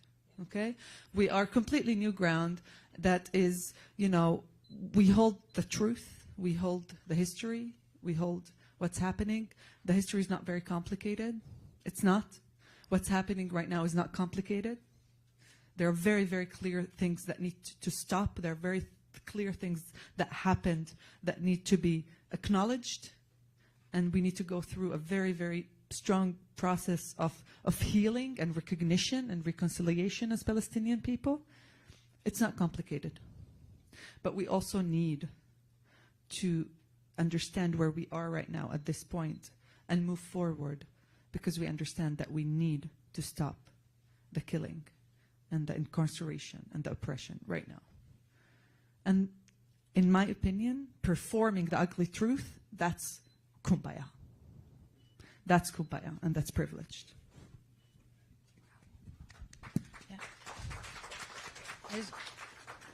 S7: okay? We are completely new ground that is, we hold the truth, we hold the history, we hold what's happening. The history is not very complicated. It's not. What's happening right now is not complicated. There are very, very clear things that need to stop. There are very clear things that happened that need to be acknowledged. And we need to go through a very, very strong process of healing and recognition and reconciliation as Palestinian people. It's not complicated. But we also need to understand where we are right now at this point and move forward, because we understand that we need to stop the killing and the incarceration and the oppression right now. And in my opinion, performing the ugly truth, that's kumbaya. That's kumbaya, and that's privileged.
S5: Yeah.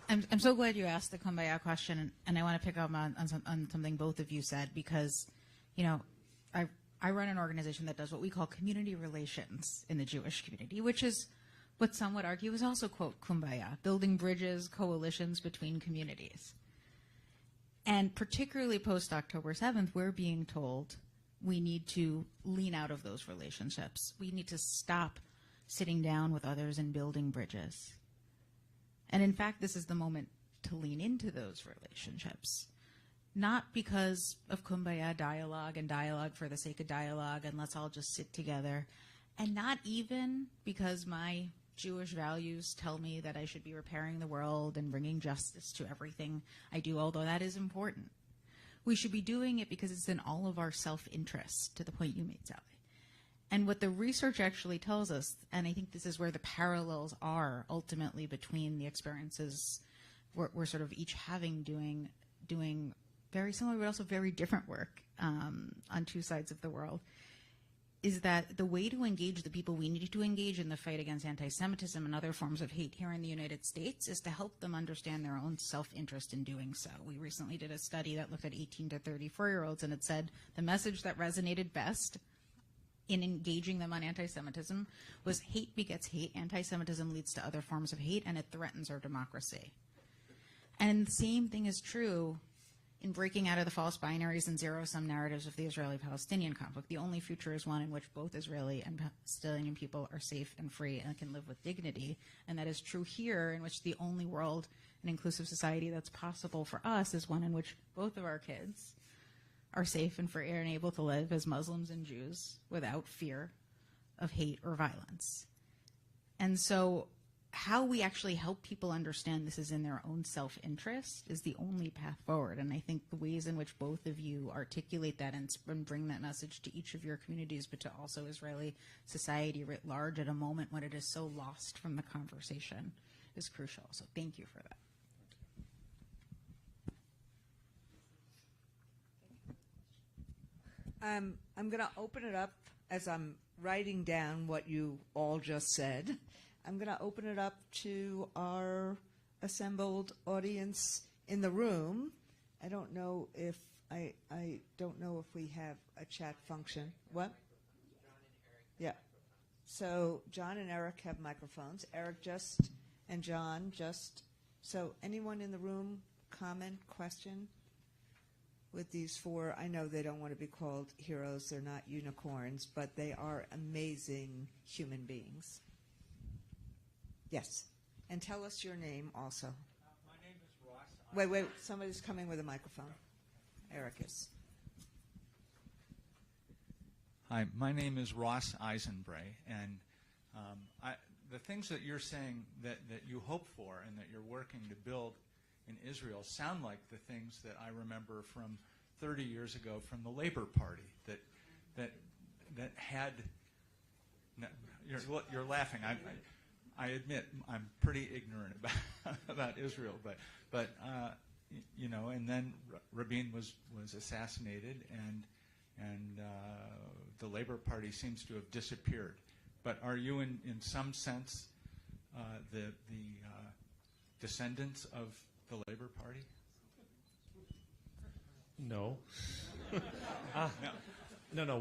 S5: I'm so glad you asked the kumbaya question, and I want to pick up on something both of you said, because, I run an organization that does what we call community relations in the Jewish community, which is what some would argue is also, quote, kumbaya, building bridges, coalitions between communities. And particularly post-October 7th, we're being told we need to lean out of those relationships. We need to stop sitting down with others and building bridges. And in fact, this is the moment to lean into those relationships. Not because of kumbaya dialogue and dialogue for the sake of dialogue and let's all just sit together. And not even because my Jewish values tell me that I should be repairing the world and bringing justice to everything I do, although that is important. We should be doing it because it's in all of our self-interest, to the point you made, Sally. And what the research actually tells us, and I think this is where the parallels are ultimately between the experiences we're sort of each having doing very similar but also very different work on two sides of the world, is that the way to engage the people we need to engage in the fight against anti-Semitism and other forms of hate here in the United States is to help them understand their own self-interest in doing so. We recently did a study that looked at 18 to 34-year-olds, and it said the message that resonated best in engaging them on anti-Semitism was hate begets hate, anti-Semitism leads to other forms of hate, and it threatens our democracy. And the same thing is true in breaking out of the false binaries and zero-sum narratives of the Israeli-Palestinian conflict. The only future is one in which both Israeli and Palestinian people are safe and free and can live with dignity. And that is true here, in which the only world and inclusive society that's possible for us is one in which both of our kids are safe and free and able to live as Muslims and Jews without fear of hate or violence. And so how we actually help people understand this is in their own self-interest is the only path forward. And I think the ways in which both of you articulate that and bring that message to each of your communities, but to also Israeli society writ large at a moment when it is so lost from the conversation, is crucial. So thank you for that.
S6: I'm going to open it up as I'm writing down what you all just said. I'm going to open it up to our assembled audience in the room. I don't know if we have a chat function. What? Yeah. So John and Eric have microphones. Eric and John just. So anyone in the room, comment, question with these four? I know they don't want to be called heroes. They're not unicorns, but they are amazing human beings. Yes. And tell us your name also.
S9: My name is Ross.
S6: Wait. Somebody's coming with a microphone. Eric is.
S9: Hi, my name is Ross Eisenbray, and the things that you're saying that you hope for and that you're working to build in Israel sound like the things that I remember from 30 years ago from the Labor Party that had. No, you're laughing. I admit I'm pretty ignorant about Israel, but and then Rabin was assassinated, and the Labor Party seems to have disappeared. But are you in some sense the descendants of the Labor Party?
S8: No. No.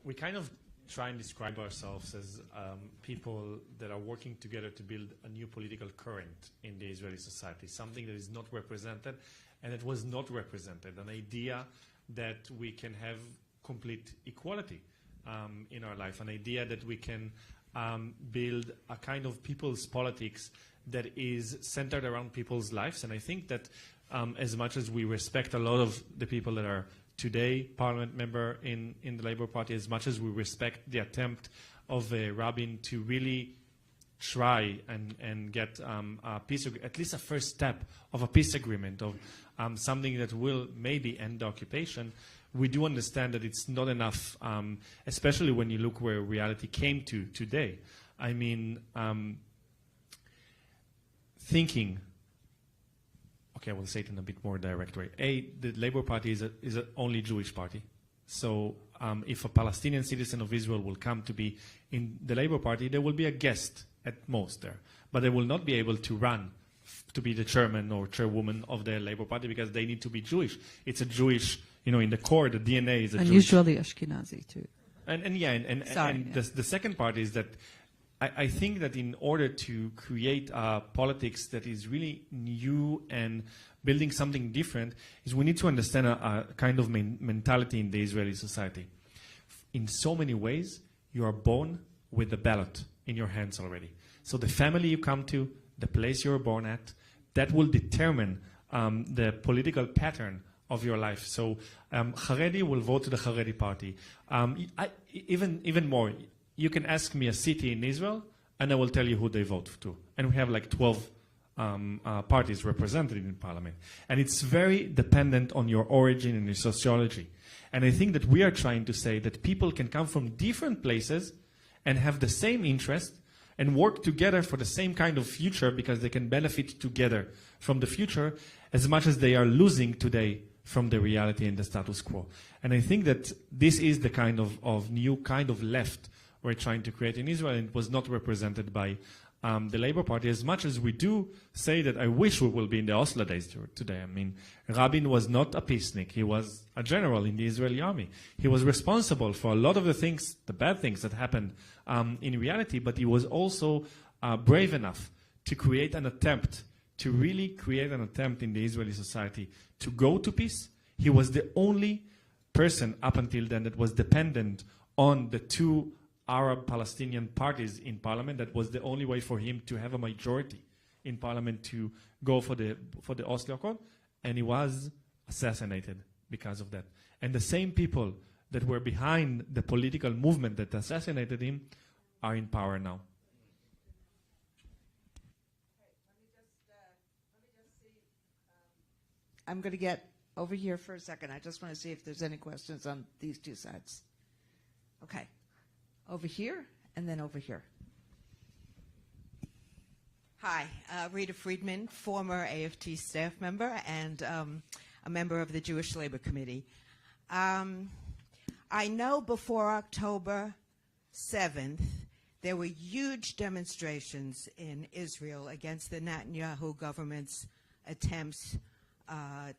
S8: We kind of try and describe ourselves as people that are working together to build a new political current in the Israeli society, something that is not represented and that was not represented, an idea that we can have complete equality in our life, an idea that we can build a kind of people's politics that is centered around people's lives. And I think that as much as we respect a lot of the people that are today parliament member in the Labour Party, as much as we respect the attempt of Rabin to really try and get a peace, at least a first step of a peace agreement, of something that will maybe end the occupation, we do understand that it's not enough, especially when you look where reality came to today. I mean, thinking, okay, I will say it in a bit more direct way. The Labour Party is an only Jewish party. So if a Palestinian citizen of Israel will come to be in the Labour Party, there will be a guest at most there. But they will not be able to run to be the chairman or chairwoman of the Labour Party because they need to be Jewish. It's a Jewish, in the core, the DNA is a
S7: and
S8: Jewish.
S7: Usually Ashkenazi too.
S8: The second part is that I think that in order to create a politics that is really new and building something different, is we need to understand a kind of mentality in the Israeli society. In so many ways, you are born with the ballot in your hands already. So the family you come to, the place you were born at, that will determine the political pattern of your life. So Haredi will vote to the Haredi party. Even more, you can ask me a city in Israel, and I will tell you who they vote to. And we have like 12 parties represented in parliament. And it's very dependent on your origin and your sociology. And I think that we are trying to say that people can come from different places and have the same interest and work together for the same kind of future because they can benefit together from the future as much as they are losing today from the reality and the status quo. And I think that this is the kind of new kind of left we're trying to create in Israel, and it was not represented by the Labour Party, as much as we do say that I wish we will be in the Oslo days today. I mean, Rabin was not a peacenik. He was a general in the Israeli army. He was responsible for a lot of the things, the bad things that happened in reality, but he was also brave enough to create an attempt, to really create an attempt in the Israeli society to go to peace. He was the only person up until then that was dependent on the two Arab-Palestinian parties in parliament. That was the only way for him to have a majority in parliament to go for the Oslo Accord, and he was assassinated because of that. And the same people that were behind the political movement that assassinated him are in power now.
S6: I'm going to get over here for a second. I just want to see if there's any questions on these two sides. Okay. Over here, and then over here.
S10: Hi, Rita Friedman, former AFT staff member and a member of the Jewish Labor Committee. I know before October 7th, there were huge demonstrations in Israel against the Netanyahu government's attempts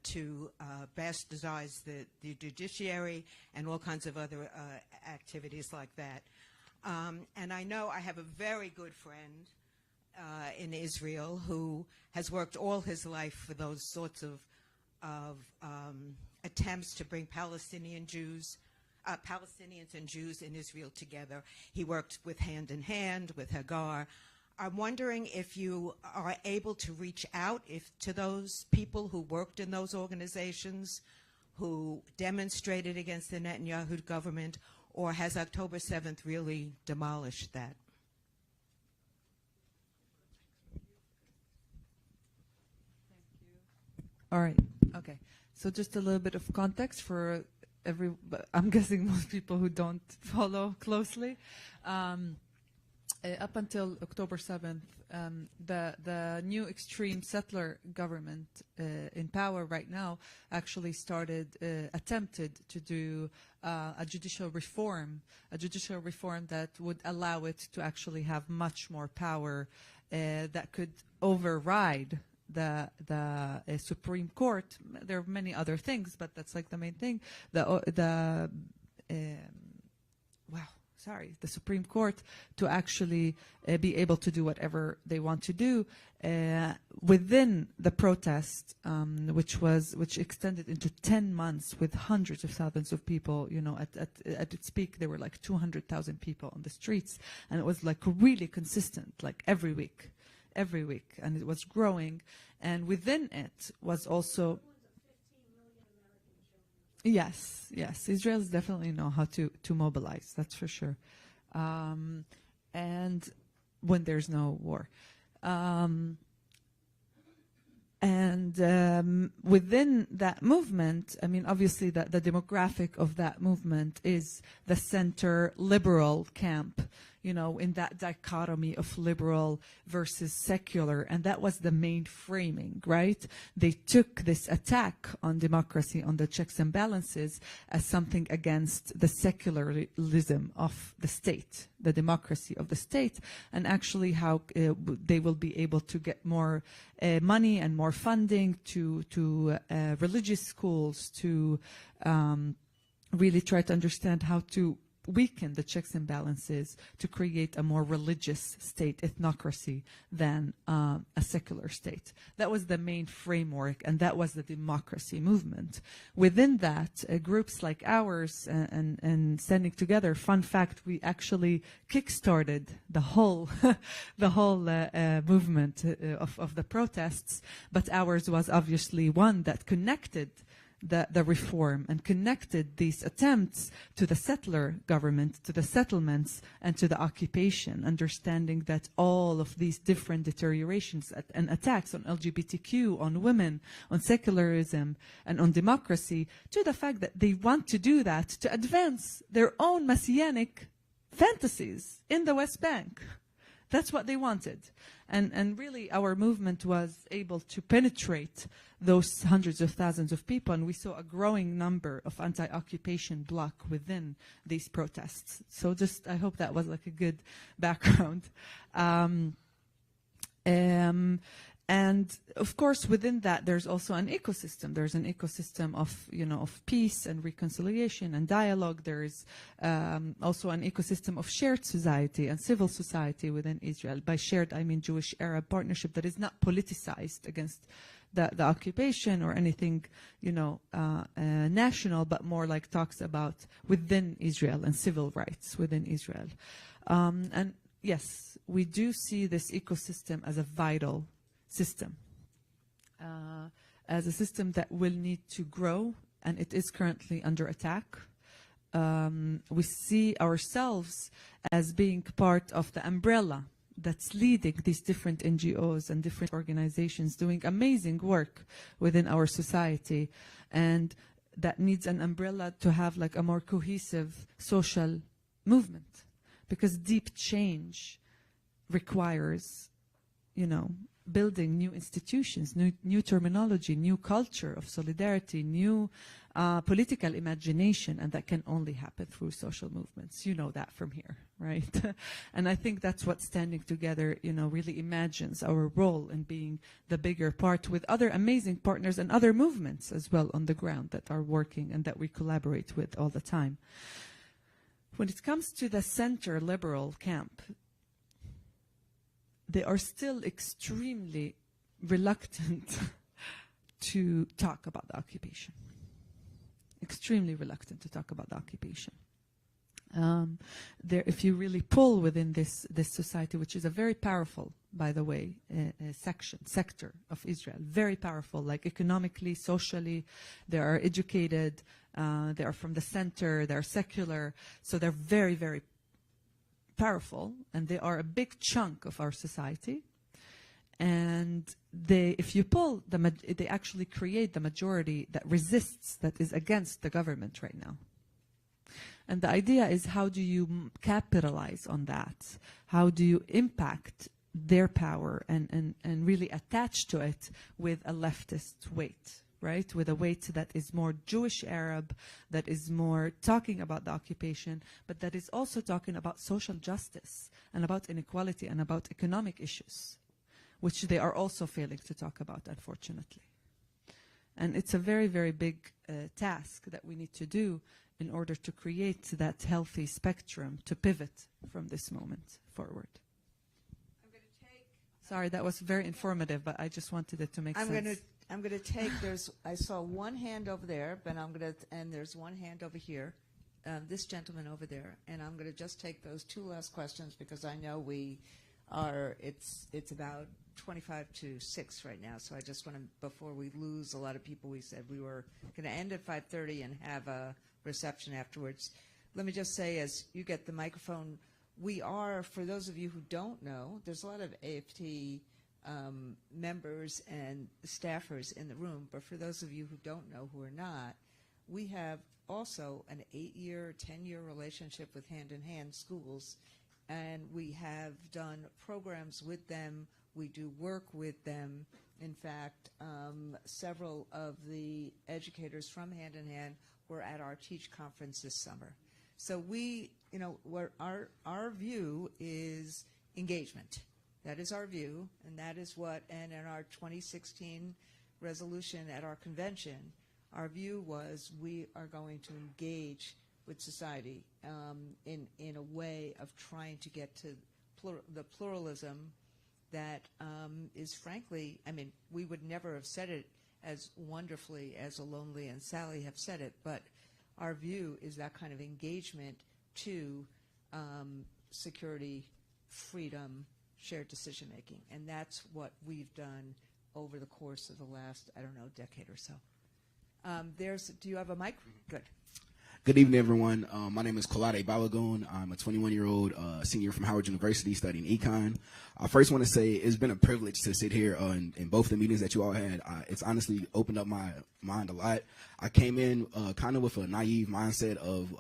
S10: to bastardize the judiciary and all kinds of other activities like that. And I know I have a very good friend in Israel who has worked all his life for those sorts of attempts to bring Palestinians and Jews in Israel together. He worked with hand in hand with Hagar. I'm wondering if you are able to reach out to those people who worked in those organizations, who demonstrated against the Netanyahu government, or has October 7th really demolished that?
S7: All right. Okay. So just a little bit of context for I'm guessing most people who don't follow closely. up until October 7th, the new extreme settler government in power right now actually attempted to do a judicial reform that would allow it to actually have much more power that could override the Supreme Court. There are many other things, but that's like the main thing. The Supreme Court to actually be able to do whatever they want to do within the protest, which extended into 10 months with hundreds of thousands of people. You know, at its peak, there were like 200,000 people on the streets, and it was like really consistent, like every week, and it was growing. And within it was also. Yes, Israelis definitely know how to mobilize, that's for sure. And when there's no war. Within that movement, I mean, obviously the demographic of that movement is the center liberal camp, you know, in that dichotomy of liberal versus secular. And that was the main framing, right? They took this attack on democracy, on the checks and balances, as something against the secularism of the state, the democracy of the state, and actually how they will be able to get more money and more funding to religious schools, to really try to understand how to weaken the checks and balances to create a more religious state, ethnocracy, than a secular state. That was the main framework, and that was the democracy movement. Within that, groups like ours and standing together, fun fact, we actually kickstarted the whole movement of the protests, but ours was obviously one that connected the reform and connected these attempts to the settler government, to the settlements, and to the occupation, understanding that all of these different deteriorations and attacks on LGBTQ, on women, on secularism, and on democracy, to the fact that they want to do that to advance their own messianic fantasies in the West Bank. That's what they wanted. And really our movement was able to penetrate those hundreds of thousands of people, and we saw a growing number of anti-occupation bloc within these protests. So just, I hope that was like a good background. And of course, within that, there's also an ecosystem. There's an ecosystem of, you know, of peace and reconciliation and dialogue. There is also an ecosystem of shared society and civil society within Israel. By shared, I mean Jewish-Arab partnership that is not politicized against the occupation or anything, you know, national, but more like talks about within Israel and civil rights within Israel. And yes, we do see this ecosystem as a vital system, as a system that will need to grow, and it is currently under attack. We see ourselves as being part of the umbrella that's leading these different NGOs and different organizations doing amazing work within our society, and that needs an umbrella to have like a more cohesive social movement, because deep change requires, you know, building new institutions, new terminology, new culture of solidarity, new political imagination, and that can only happen through social movements. You know that from here, right? And I think that's what Standing Together, you know, really imagines our role in being the bigger part with other amazing partners and other movements as well on the ground that are working and that we collaborate with all the time. When it comes to the center liberal camp, they are still extremely reluctant to talk about the occupation. Extremely reluctant to talk about the occupation. If you really pull within this society, which is a very powerful, by the way, sector of Israel, very powerful, like economically, socially, they are educated, they are from the center, they're secular, so they're very, very powerful, and they are a big chunk of our society. And if you pull, they actually create the majority that resists, that is against the government right now. And the idea is, how do you capitalize on that? How do you impact their power and really attach to it with a leftist weight, right? With a weight that is more Jewish Arab, that is more talking about the occupation, but that is also talking about social justice and about inequality and about economic issues, which they are also failing to talk about, unfortunately. And it's a very, very big task that we need to do in order to create that healthy spectrum to pivot from this moment forward. Sorry, that was very informative, but I just wanted it to make sense.
S6: I'm going to take, I saw one hand over there, but and there's one hand over here, this gentleman over there, and I'm going to just take those two last questions because I know it's about 25 to 6 right now, so I just want to, before we lose a lot of people, we said we were going to end at 5:30 and have a reception afterwards. Let me just say, as you get the microphone, we are, for those of you who don't know, there's a lot of AFT members and staffers in the room, but for those of you who don't know, who are not, we have also an 8-year, 10-year relationship with Hand in Hand schools, and we have done programs with them. We do work with them. In fact, several of the educators from Hand in Hand were at our Teach conference this summer. So our view is engagement. That is our view, and that is and in our 2016 resolution at our convention, our view was we are going to engage with society in a way of trying to get to the pluralism that is, frankly, I mean, we would never have said it as wonderfully as Alonli and Sally have said it, but our view is that kind of engagement to security, freedom, shared decision-making. And that's what we've done over the course of the last, I don't know, decade or so. Do you have a mic? Good.
S11: Good evening, everyone. My name is Kolade Balagoon. I'm a 21-year-old senior from Howard University studying econ. I first want to say it's been a privilege to sit here in both the meetings that you all had. It's honestly opened up my mind a lot. I came in kind of with a naive mindset of,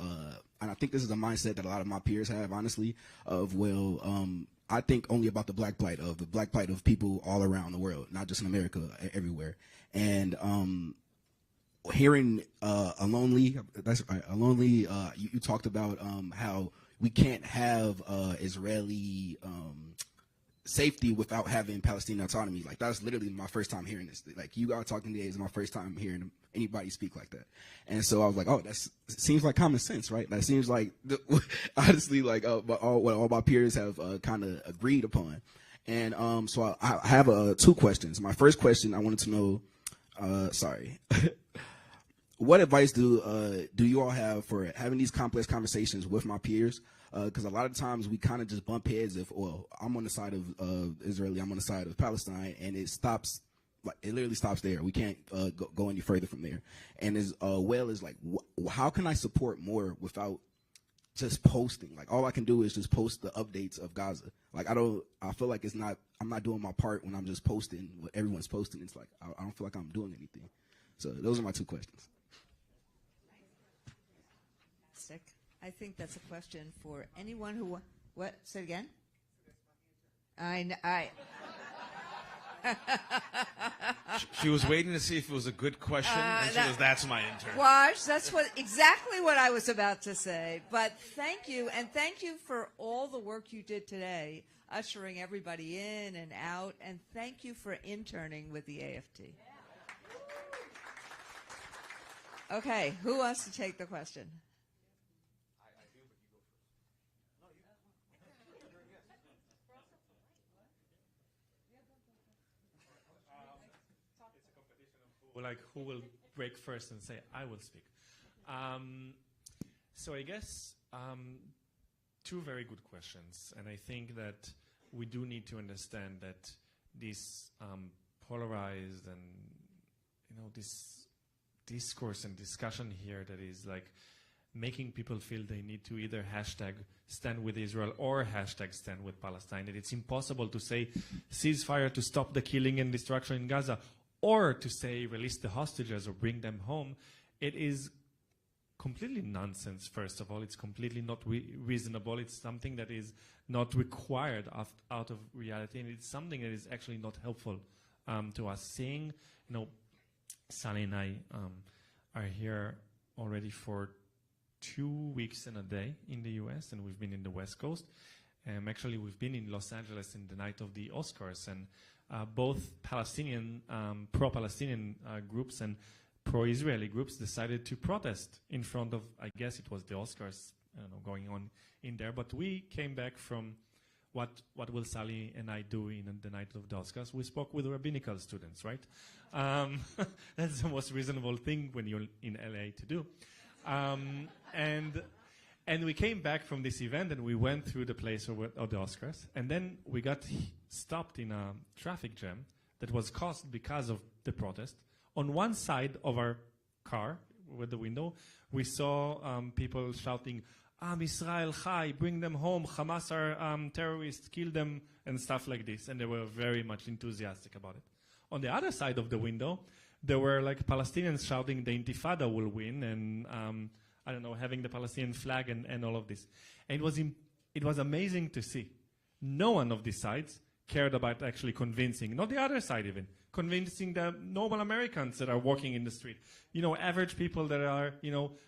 S11: and I think this is a mindset that a lot of my peers have, honestly, of, I think only about the black plight of people all around the world, not just in America, everywhere. And hearing Alonli, you talked about how we can't have Israeli safety without having Palestinian autonomy. Like, that's literally my first time hearing this. Like, you guys talking today is my first time hearing anybody speak like that. And so I was like, oh, that seems like common sense, right? That seems like, honestly, like what all my peers have kind of agreed upon. And so I have 2 questions. My first question, I wanted to know, what advice do you all have for having these complex conversations with my peers? Because a lot of times we kind of just bump heads if, well, I'm on the side of Israeli, I'm on the side of Palestine, and it stops, like, it literally stops there. We can't go any further from there. And as well as, like, how can I support more without just posting? Like, all I can do is just post the updates of Gaza. Like, I feel like I'm not doing my part when I'm just posting what everyone's posting. It's like, I don't feel like I'm doing anything. So those are my 2 questions.
S6: I think that's a question for anyone who. What? Say it again.
S4: She was waiting to see if it was a good question, and she goes, "That's my intern."
S6: Wash, that's exactly what I was about to say. But thank you, and thank you for all the work you did today, ushering everybody in and out, and thank you for interning with the AFT. Okay, who wants to take the question?
S8: Like, who will break first and say, I will speak. So I guess 2 very good questions. And I think that we do need to understand that this polarized and, this discourse and discussion here that is like making people feel they need to either hashtag stand with Israel or hashtag stand with Palestine. That it's impossible to say ceasefire to stop the killing and destruction in Gaza, or to say release the hostages or bring them home. It is completely nonsense, first of all. It's completely not reasonable. It's something that is not required out of reality, and it's something that is actually not helpful to us. Seeing, Sally and I are here already for 2 weeks and a day in the US, and we've been in the West Coast. Actually, we've been in Los Angeles in the night of the Oscars, and both Palestinian, pro-Palestinian groups and pro-Israeli groups decided to protest in front of, I guess it was the Oscars, going on in there. But we came back from what will Sally and I do in the night of the Oscars? We spoke with rabbinical students, right? That's the most reasonable thing when you're in LA to do. And we came back from this event and we went through the place of the Oscars, and then we got stopped in a traffic jam that was caused because of the protest. On one side of our car, with the window, we saw people shouting, Israel Chai, bring them home, Hamas are terrorists, kill them, and stuff like this. And they were very much enthusiastic about it. On the other side of the window, there were like Palestinians shouting the Intifada will win, and having the Palestinian flag and all of this. And it was amazing to see. No one of these sides cared about actually convincing, not the other side even, convincing the normal Americans that are walking in the street. Average people that are,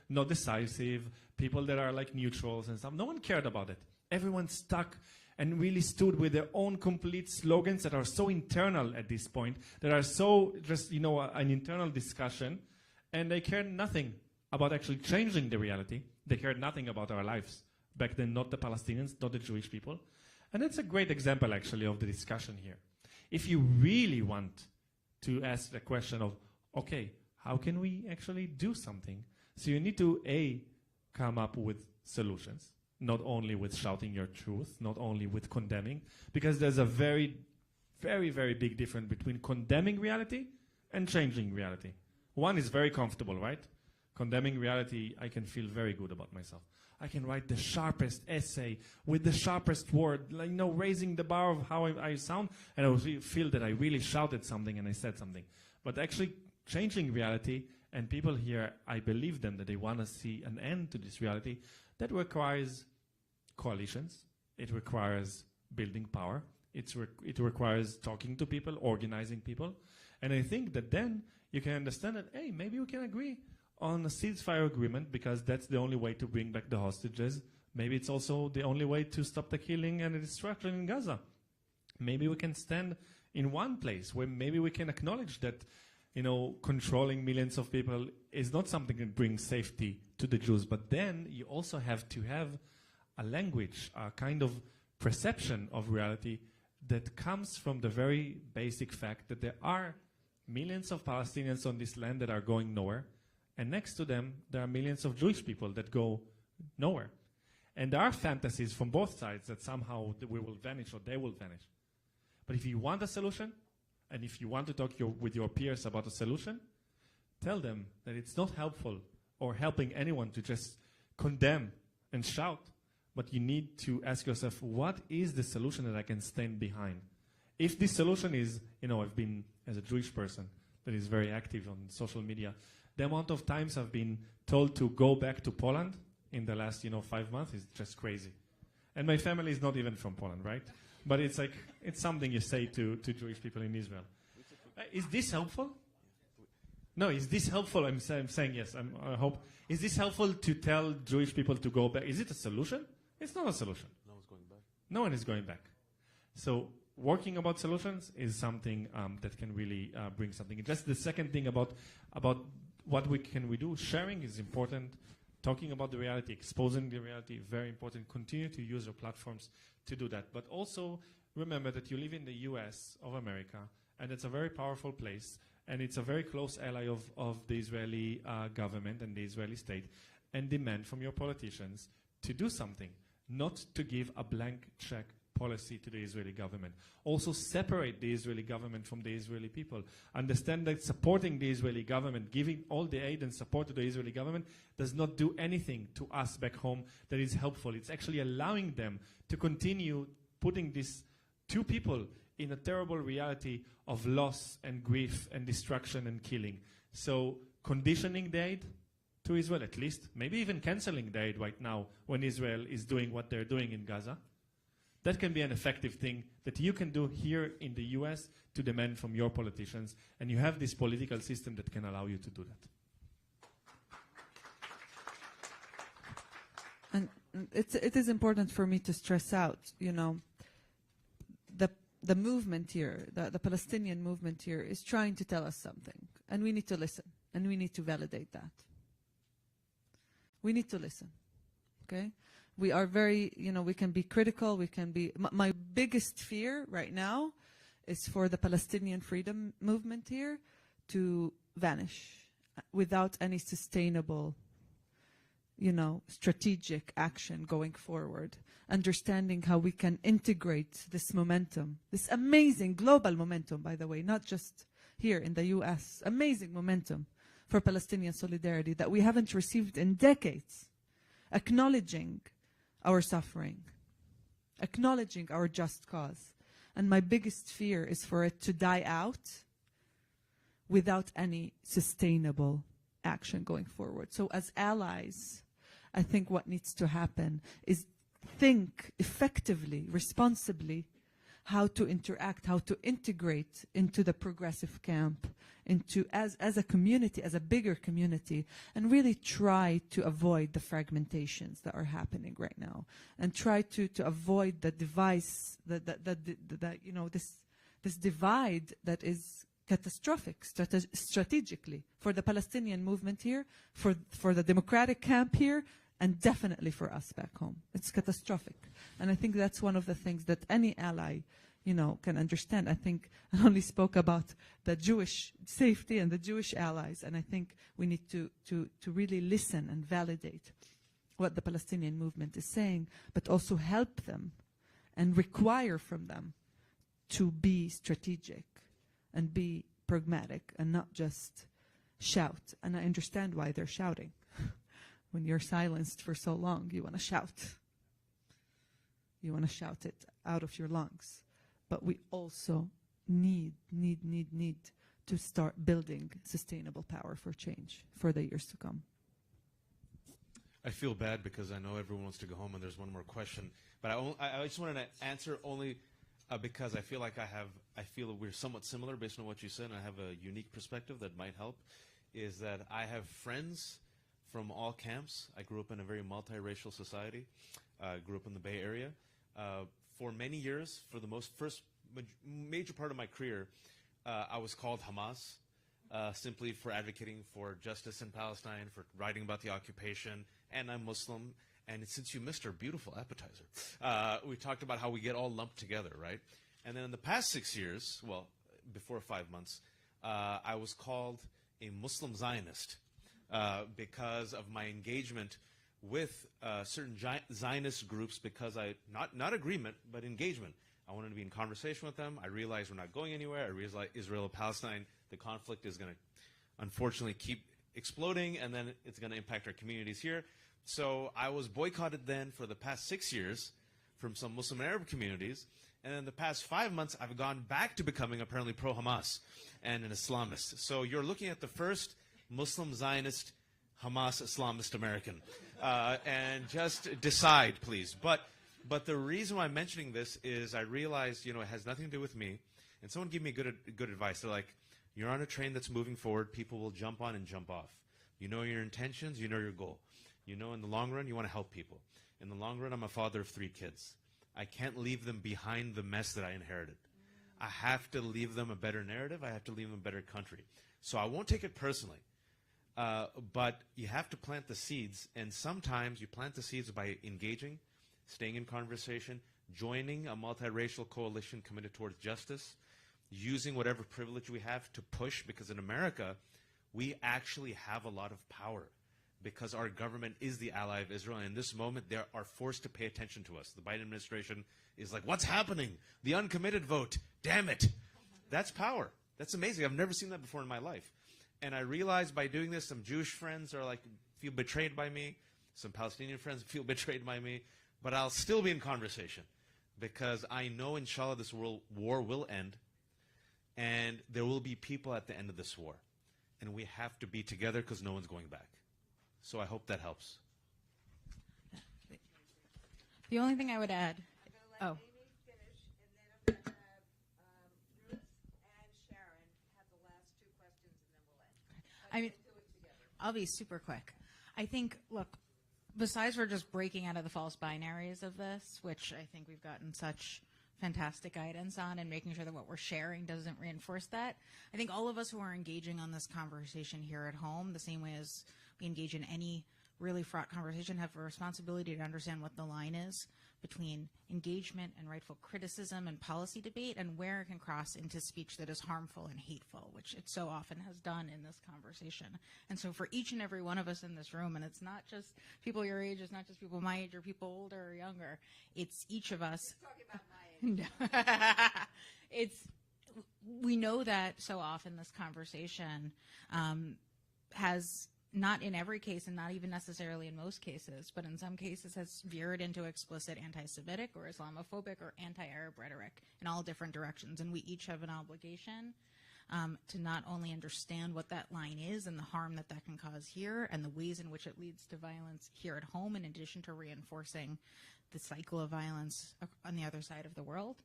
S8: not decisive, people that are like neutrals and stuff. No one cared about it. Everyone stuck and really stood with their own complete slogans that are so internal at this point, that are so just, an internal discussion, and they cared nothing about actually changing the reality. They cared nothing about our lives. Back then, not the Palestinians, not the Jewish people. And it's a great example, actually, of the discussion here. If you really want to ask the question of, okay, how can we actually do something? So you need to, A, come up with solutions, not only with shouting your truth, not only with condemning, because there's a very, very, very big difference between condemning reality and changing reality. One is very comfortable, right? Condemning reality, I can feel very good about myself. I can write the sharpest essay with the sharpest word, raising the bar of how I sound, and I will feel that I really shouted something and I said something. But actually changing reality, and people here, I believe them that they want to see an end to this reality, that requires coalitions. It requires building power. It requires talking to people, organizing people. And I think that then you can understand that, hey, maybe we can agree on a ceasefire agreement, because that's the only way to bring back the hostages. Maybe it's also the only way to stop the killing and the destruction in Gaza. Maybe we can stand in one place where maybe we can acknowledge that, controlling millions of people is not something that brings safety to the Jews. But then you also have to have a language, a kind of perception of reality that comes from the very basic fact that there are millions of Palestinians on this land that are going nowhere. And next to them, there are millions of Jewish people that go nowhere. And there are fantasies from both sides that somehow we will vanish or they will vanish. But if you want a solution, and if you want to talk with your peers about a solution, tell them that it's not helpful or helping anyone to just condemn and shout, but you need to ask yourself, what is the solution that I can stand behind? If this solution is, I've been, as a Jewish person that is very active on social media, the amount of times I've been told to go back to Poland in the last, 5 months is just crazy. And my family is not even from Poland, right? But it's like, it's something you say to Jewish people in Israel. Is this helpful? No, is this helpful? I'm saying yes. I hope. Is this helpful to tell Jewish people to go back? Is it a solution? It's not a solution.
S12: No one's going back.
S8: No one is going back. So working about solutions is something that can really bring something. Just the second thing about what can we do. Sharing is important. Talking about the reality, exposing the reality, very important. Continue to use your platforms to do that. But also remember that you live in the US of America, and it's a very powerful place, and it's a very close ally of the Israeli government and the Israeli state, and demand from your politicians to do something, not to give a blank check policy to the Israeli government. Also separate the Israeli government from the Israeli people. Understand that supporting the Israeli government, giving all the aid and support to the Israeli government does not do anything to us back home that is helpful. It's actually allowing them to continue putting these two people in a terrible reality of loss and grief and destruction and killing. So conditioning the aid to Israel, at least, maybe even canceling the aid right now when Israel is doing what they're doing in Gaza. That can be an effective thing that you can do here in the US to demand from your politicians, and you have this political system that can allow you to do that.
S7: And it is important for me to stress out, the movement here, the Palestinian movement here is trying to tell us something, and we need to listen, and we need to validate that. We need to listen, okay? We are very, we can be critical, we can be, my biggest fear right now is for the Palestinian freedom movement here to vanish without any sustainable, strategic action going forward, understanding how we can integrate this momentum, this amazing global momentum, by the way, not just here in the US, amazing momentum for Palestinian solidarity that we haven't received in decades, acknowledging our suffering, acknowledging our just cause. And my biggest fear is for it to die out without any sustainable action going forward. So as allies, I think what needs to happen is think effectively, responsibly, how to interact, how to integrate into the progressive camp, into as a community, as a bigger community, and really try to avoid the fragmentations that are happening right now, and try to avoid the device, this divide that is catastrophic strategically for the Palestinian movement here, for the democratic camp here, and definitely for us back home. It's catastrophic. And I think that's one of the things that any ally, can understand. I think I only spoke about the Jewish safety and the Jewish allies, and I think we need to really listen and validate what the Palestinian movement is saying, but also help them and require from them to be strategic and be pragmatic and not just shout. And I understand why they're shouting. When you're silenced for so long, you want to shout. You want to shout it out of your lungs. But we also need to start building sustainable power for change for the years to come.
S4: I feel bad because I know everyone wants to go home and there's one more question. But I just wanted to answer only because I feel like I feel we're somewhat similar based on what you said, and I have a unique perspective that might help, is that I have friends from all camps. I grew up in a very multiracial society. I grew up in the Bay Area. For many years, for the first major part of my career, I was called Hamas, simply for advocating for justice in Palestine, for writing about the occupation, and I'm Muslim. And since you missed our beautiful appetizer, we talked about how we get all lumped together, right? And then in the past 6 years, well, before 5 months, I was called a Muslim Zionist because of my engagement with certain Zionist groups, because not agreement, but engagement. I wanted to be in conversation with them. I realized we're not going anywhere. I realized Israel and Palestine, the conflict is going to unfortunately keep exploding, and then it's going to impact our communities here. So I was boycotted then for the past 6 years from some Muslim Arab communities. And in the past 5 months, I've gone back to becoming apparently pro-Hamas and an Islamist. So you're looking at the first Muslim Zionist Hamas Islamist American. And just decide, please. But the reason why I'm mentioning this is I realized, it has nothing to do with me. And someone gave me good advice. They're like, you're on a train that's moving forward. People will jump on and jump off. You know your intentions. You know your goal. You know in the long run, you want to help people. In the long run, I'm a father of 3 kids. I can't leave them behind the mess that I inherited. I have to leave them a better narrative. I have to leave them a better country. So I won't take it personally. But you have to plant the seeds, and sometimes you plant the seeds by engaging, staying in conversation, joining a multiracial coalition committed towards justice, using whatever privilege we have to push, because in America, we actually have a lot of power because our government is the ally of Israel, and in this moment, they are forced to pay attention to us. The Biden administration is like, what's happening? The uncommitted vote. Damn it. That's power. That's amazing. I've never seen that before in my life. And I realized by doing this, some Jewish friends are like, feel betrayed by me. Some Palestinian friends feel betrayed by me. But I'll still be in conversation because I know, inshallah, this war will end. And there will be people at the end of this war. And we have to be together because no one's going back. So I hope that helps.
S5: The only thing I would add. Oh.
S6: Amy finish, and then I'm going to have Ruth and Sharon have the last two questions, and then we'll end.
S5: I mean,
S6: Let's do it together.
S5: I'll be super quick. I think, look, besides for just breaking out of the false binaries of this, which I think we've gotten such fantastic guidance on, and making sure that what we're sharing doesn't reinforce that, I think all of us who are engaging on this conversation here at home, the same way as we engage in any really fraught conversation, have a responsibility to understand what the line is between engagement and rightful criticism and policy debate, and where it can cross into speech that is harmful and hateful, which it so often has done in this conversation. And so for each and every one of us in this room, and it's not just people your age, it's not just people my age or people older or younger, it's each of us.
S6: Talking about my age.
S5: We know that so often this conversation has, not in every case and not even necessarily in most cases, but in some cases has veered into explicit anti-Semitic or Islamophobic or anti-Arab rhetoric in all different directions. And we each have an obligation to not only understand what that line is and the harm that that can cause here and the ways in which it leads to violence here at home, in addition to reinforcing the cycle of violence on the other side of the world,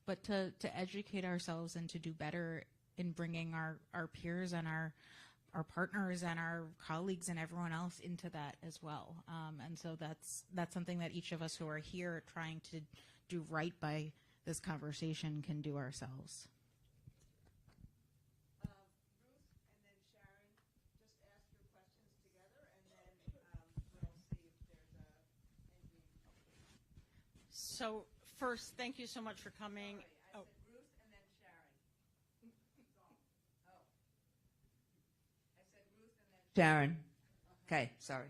S5: but to educate ourselves and to do better in bringing our peers and our partners and our colleagues and everyone else into that as well. And so that's something that each of us who are here trying to do right by this conversation can do ourselves.
S6: Ruth and then Sharon, just ask your questions together, and then we'll see if there's anything.
S12: So first, thank you so much for coming.
S6: I said Ruth and then Sharon. Oh. I said Ruth and then Sharon. Okay, sorry.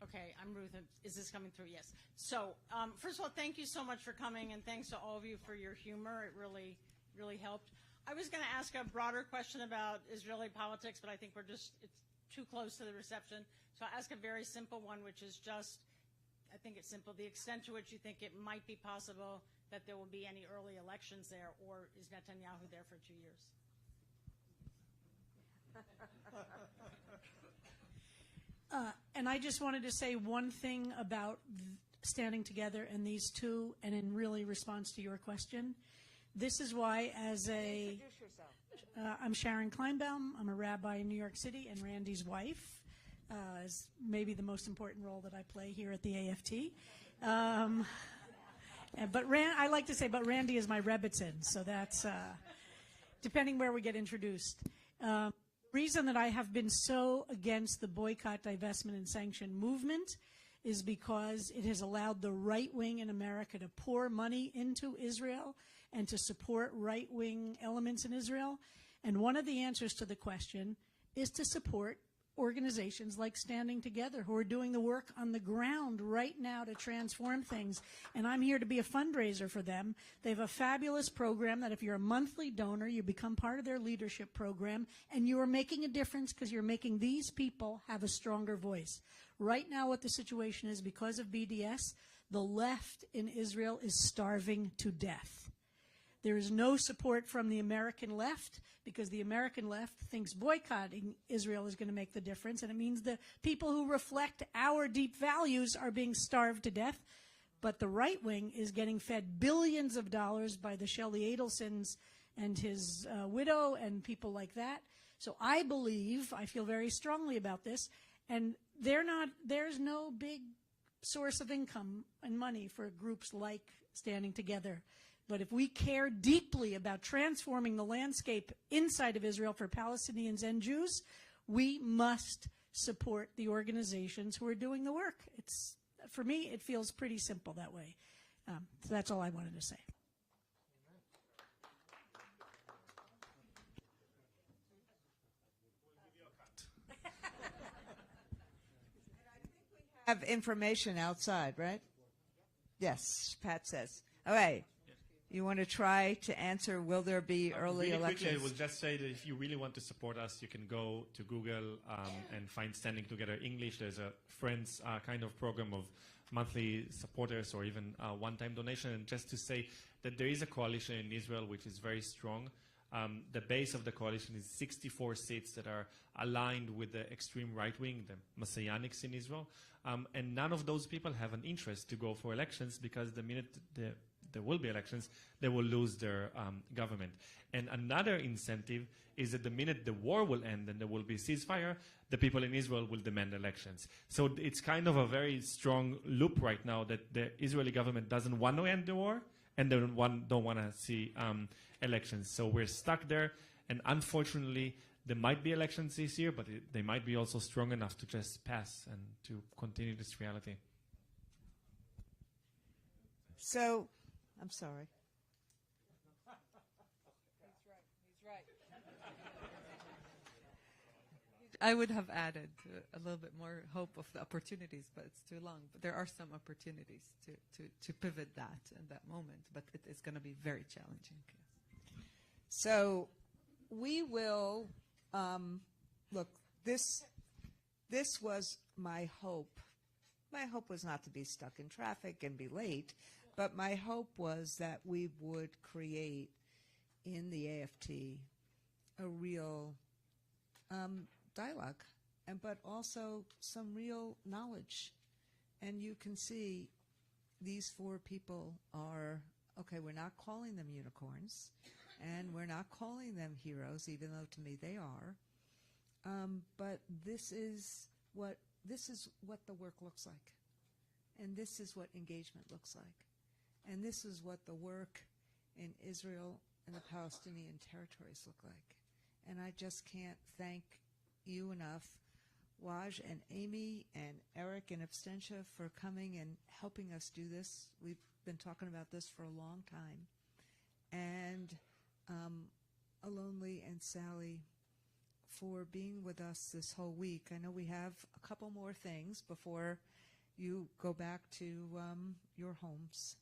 S12: Okay, I'm Ruth. Is this coming through? Yes. So first of all, thank you so much for coming, and thanks to all of you for your humor. It really, really helped. I was going to ask a broader question about Israeli politics, but I think it's too close to the reception. So I'll ask a very simple one, which is just, I think it's simple, the extent to which you think it might be possible that there will be any early elections there, or is Netanyahu there for 2 years?
S13: And I just wanted to say one thing about standing together in these two, and in really response to your question. This is why, as a...
S6: Introduce yourself.
S13: I'm Sharon Kleinbaum. I'm a rabbi in New York City and Randi's wife. Is maybe the most important role that I play here at the AFT. I like to say, but Randi is my Rebbitzin, so that's depending where we get introduced. Reason that I have been so against the boycott, divestment, and sanction movement is because it has allowed the right wing in America to pour money into Israel and to support right-wing elements in Israel. And one of the answers to the question is to support organizations like Standing Together, who are doing the work on the ground right now to transform things. And I'm here to be a fundraiser for them. They have a fabulous program that if you're a monthly donor, you become part of their leadership program, and you are making a difference because you're making these people have a stronger voice. Right now what the situation is, because of BDS, the left in Israel is starving to death. There is no support from the American left because the American left thinks boycotting Israel is going to make the difference, and it means the people who reflect our deep values are being starved to death. But the right wing is getting fed billions of dollars by the Shelley Adelsons and his widow and people like that. So I feel very strongly about this, and there's no big source of income and money for groups like Standing Together. But if we care deeply about transforming the landscape inside of Israel for Palestinians and Jews, we must support the organizations who are doing the work. For me, it feels pretty simple that way. So that's all I wanted to say.
S6: Have information outside, right? Yes, Pat says. All right. You want to try to answer, will there be early
S8: really
S6: elections?
S8: Quickly, I will just say that if you really want to support us, you can go to Google and find Standing Together English. There's a Friends kind of program of monthly supporters or even one-time donation. And just to say that there is a coalition in Israel which is very strong. The base of the coalition is 64 seats that are aligned with the extreme right wing, the Messianics in Israel. And none of those people have an interest to go for elections, because the minute there will be elections, they will lose their government. And another incentive is that the minute the war will end and there will be ceasefire, the people in Israel will demand elections. So it's kind of a very strong loop right now that the Israeli government doesn't want to end the war, and they don't want to see elections. So we're stuck there, and unfortunately, there might be elections this year, but they might be also strong enough to just pass and to continue this reality.
S6: So, I'm sorry. He's right.
S7: I would have added a little bit more hope of the opportunities, but it's too long. But there are some opportunities to pivot that in that moment, but it is going to be very challenging.
S6: So we will, look, this was my hope. My hope was not to be stuck in traffic and be late, but my hope was that we would create in the AFT a real dialogue, but also some real knowledge. And you can see these four people are, okay, we're not calling them unicorns, and we're not calling them heroes, even though to me they are. But this is what the work looks like. And this is what engagement looks like. And this is what the work in Israel and the Palestinian territories look like. And I just can't thank you enough, Waj and Amy and Eric and Abstentia, for coming and helping us do this. We've been talking about this for a long time. And Alonli and Sally for being with us this whole week. I know we have a couple more things before you go back to your homes.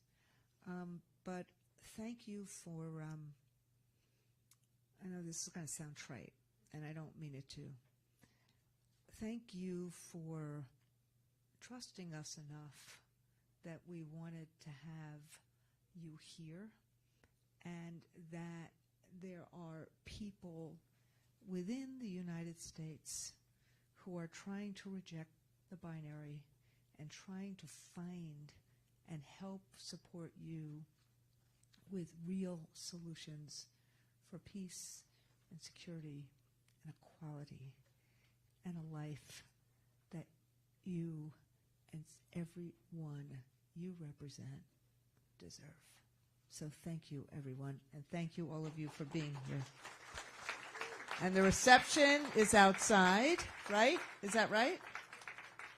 S6: But thank you for, I know this is going to sound trite, and I don't mean it to. Thank you for trusting us enough that we wanted to have you here, and that there are people within the United States who are trying to reject the binary and trying to find and help support you with real solutions for peace and security and equality and a life that you and everyone you represent deserve. So thank you, everyone, and thank you, all of you, for being here. And the reception is outside, right? Is that right?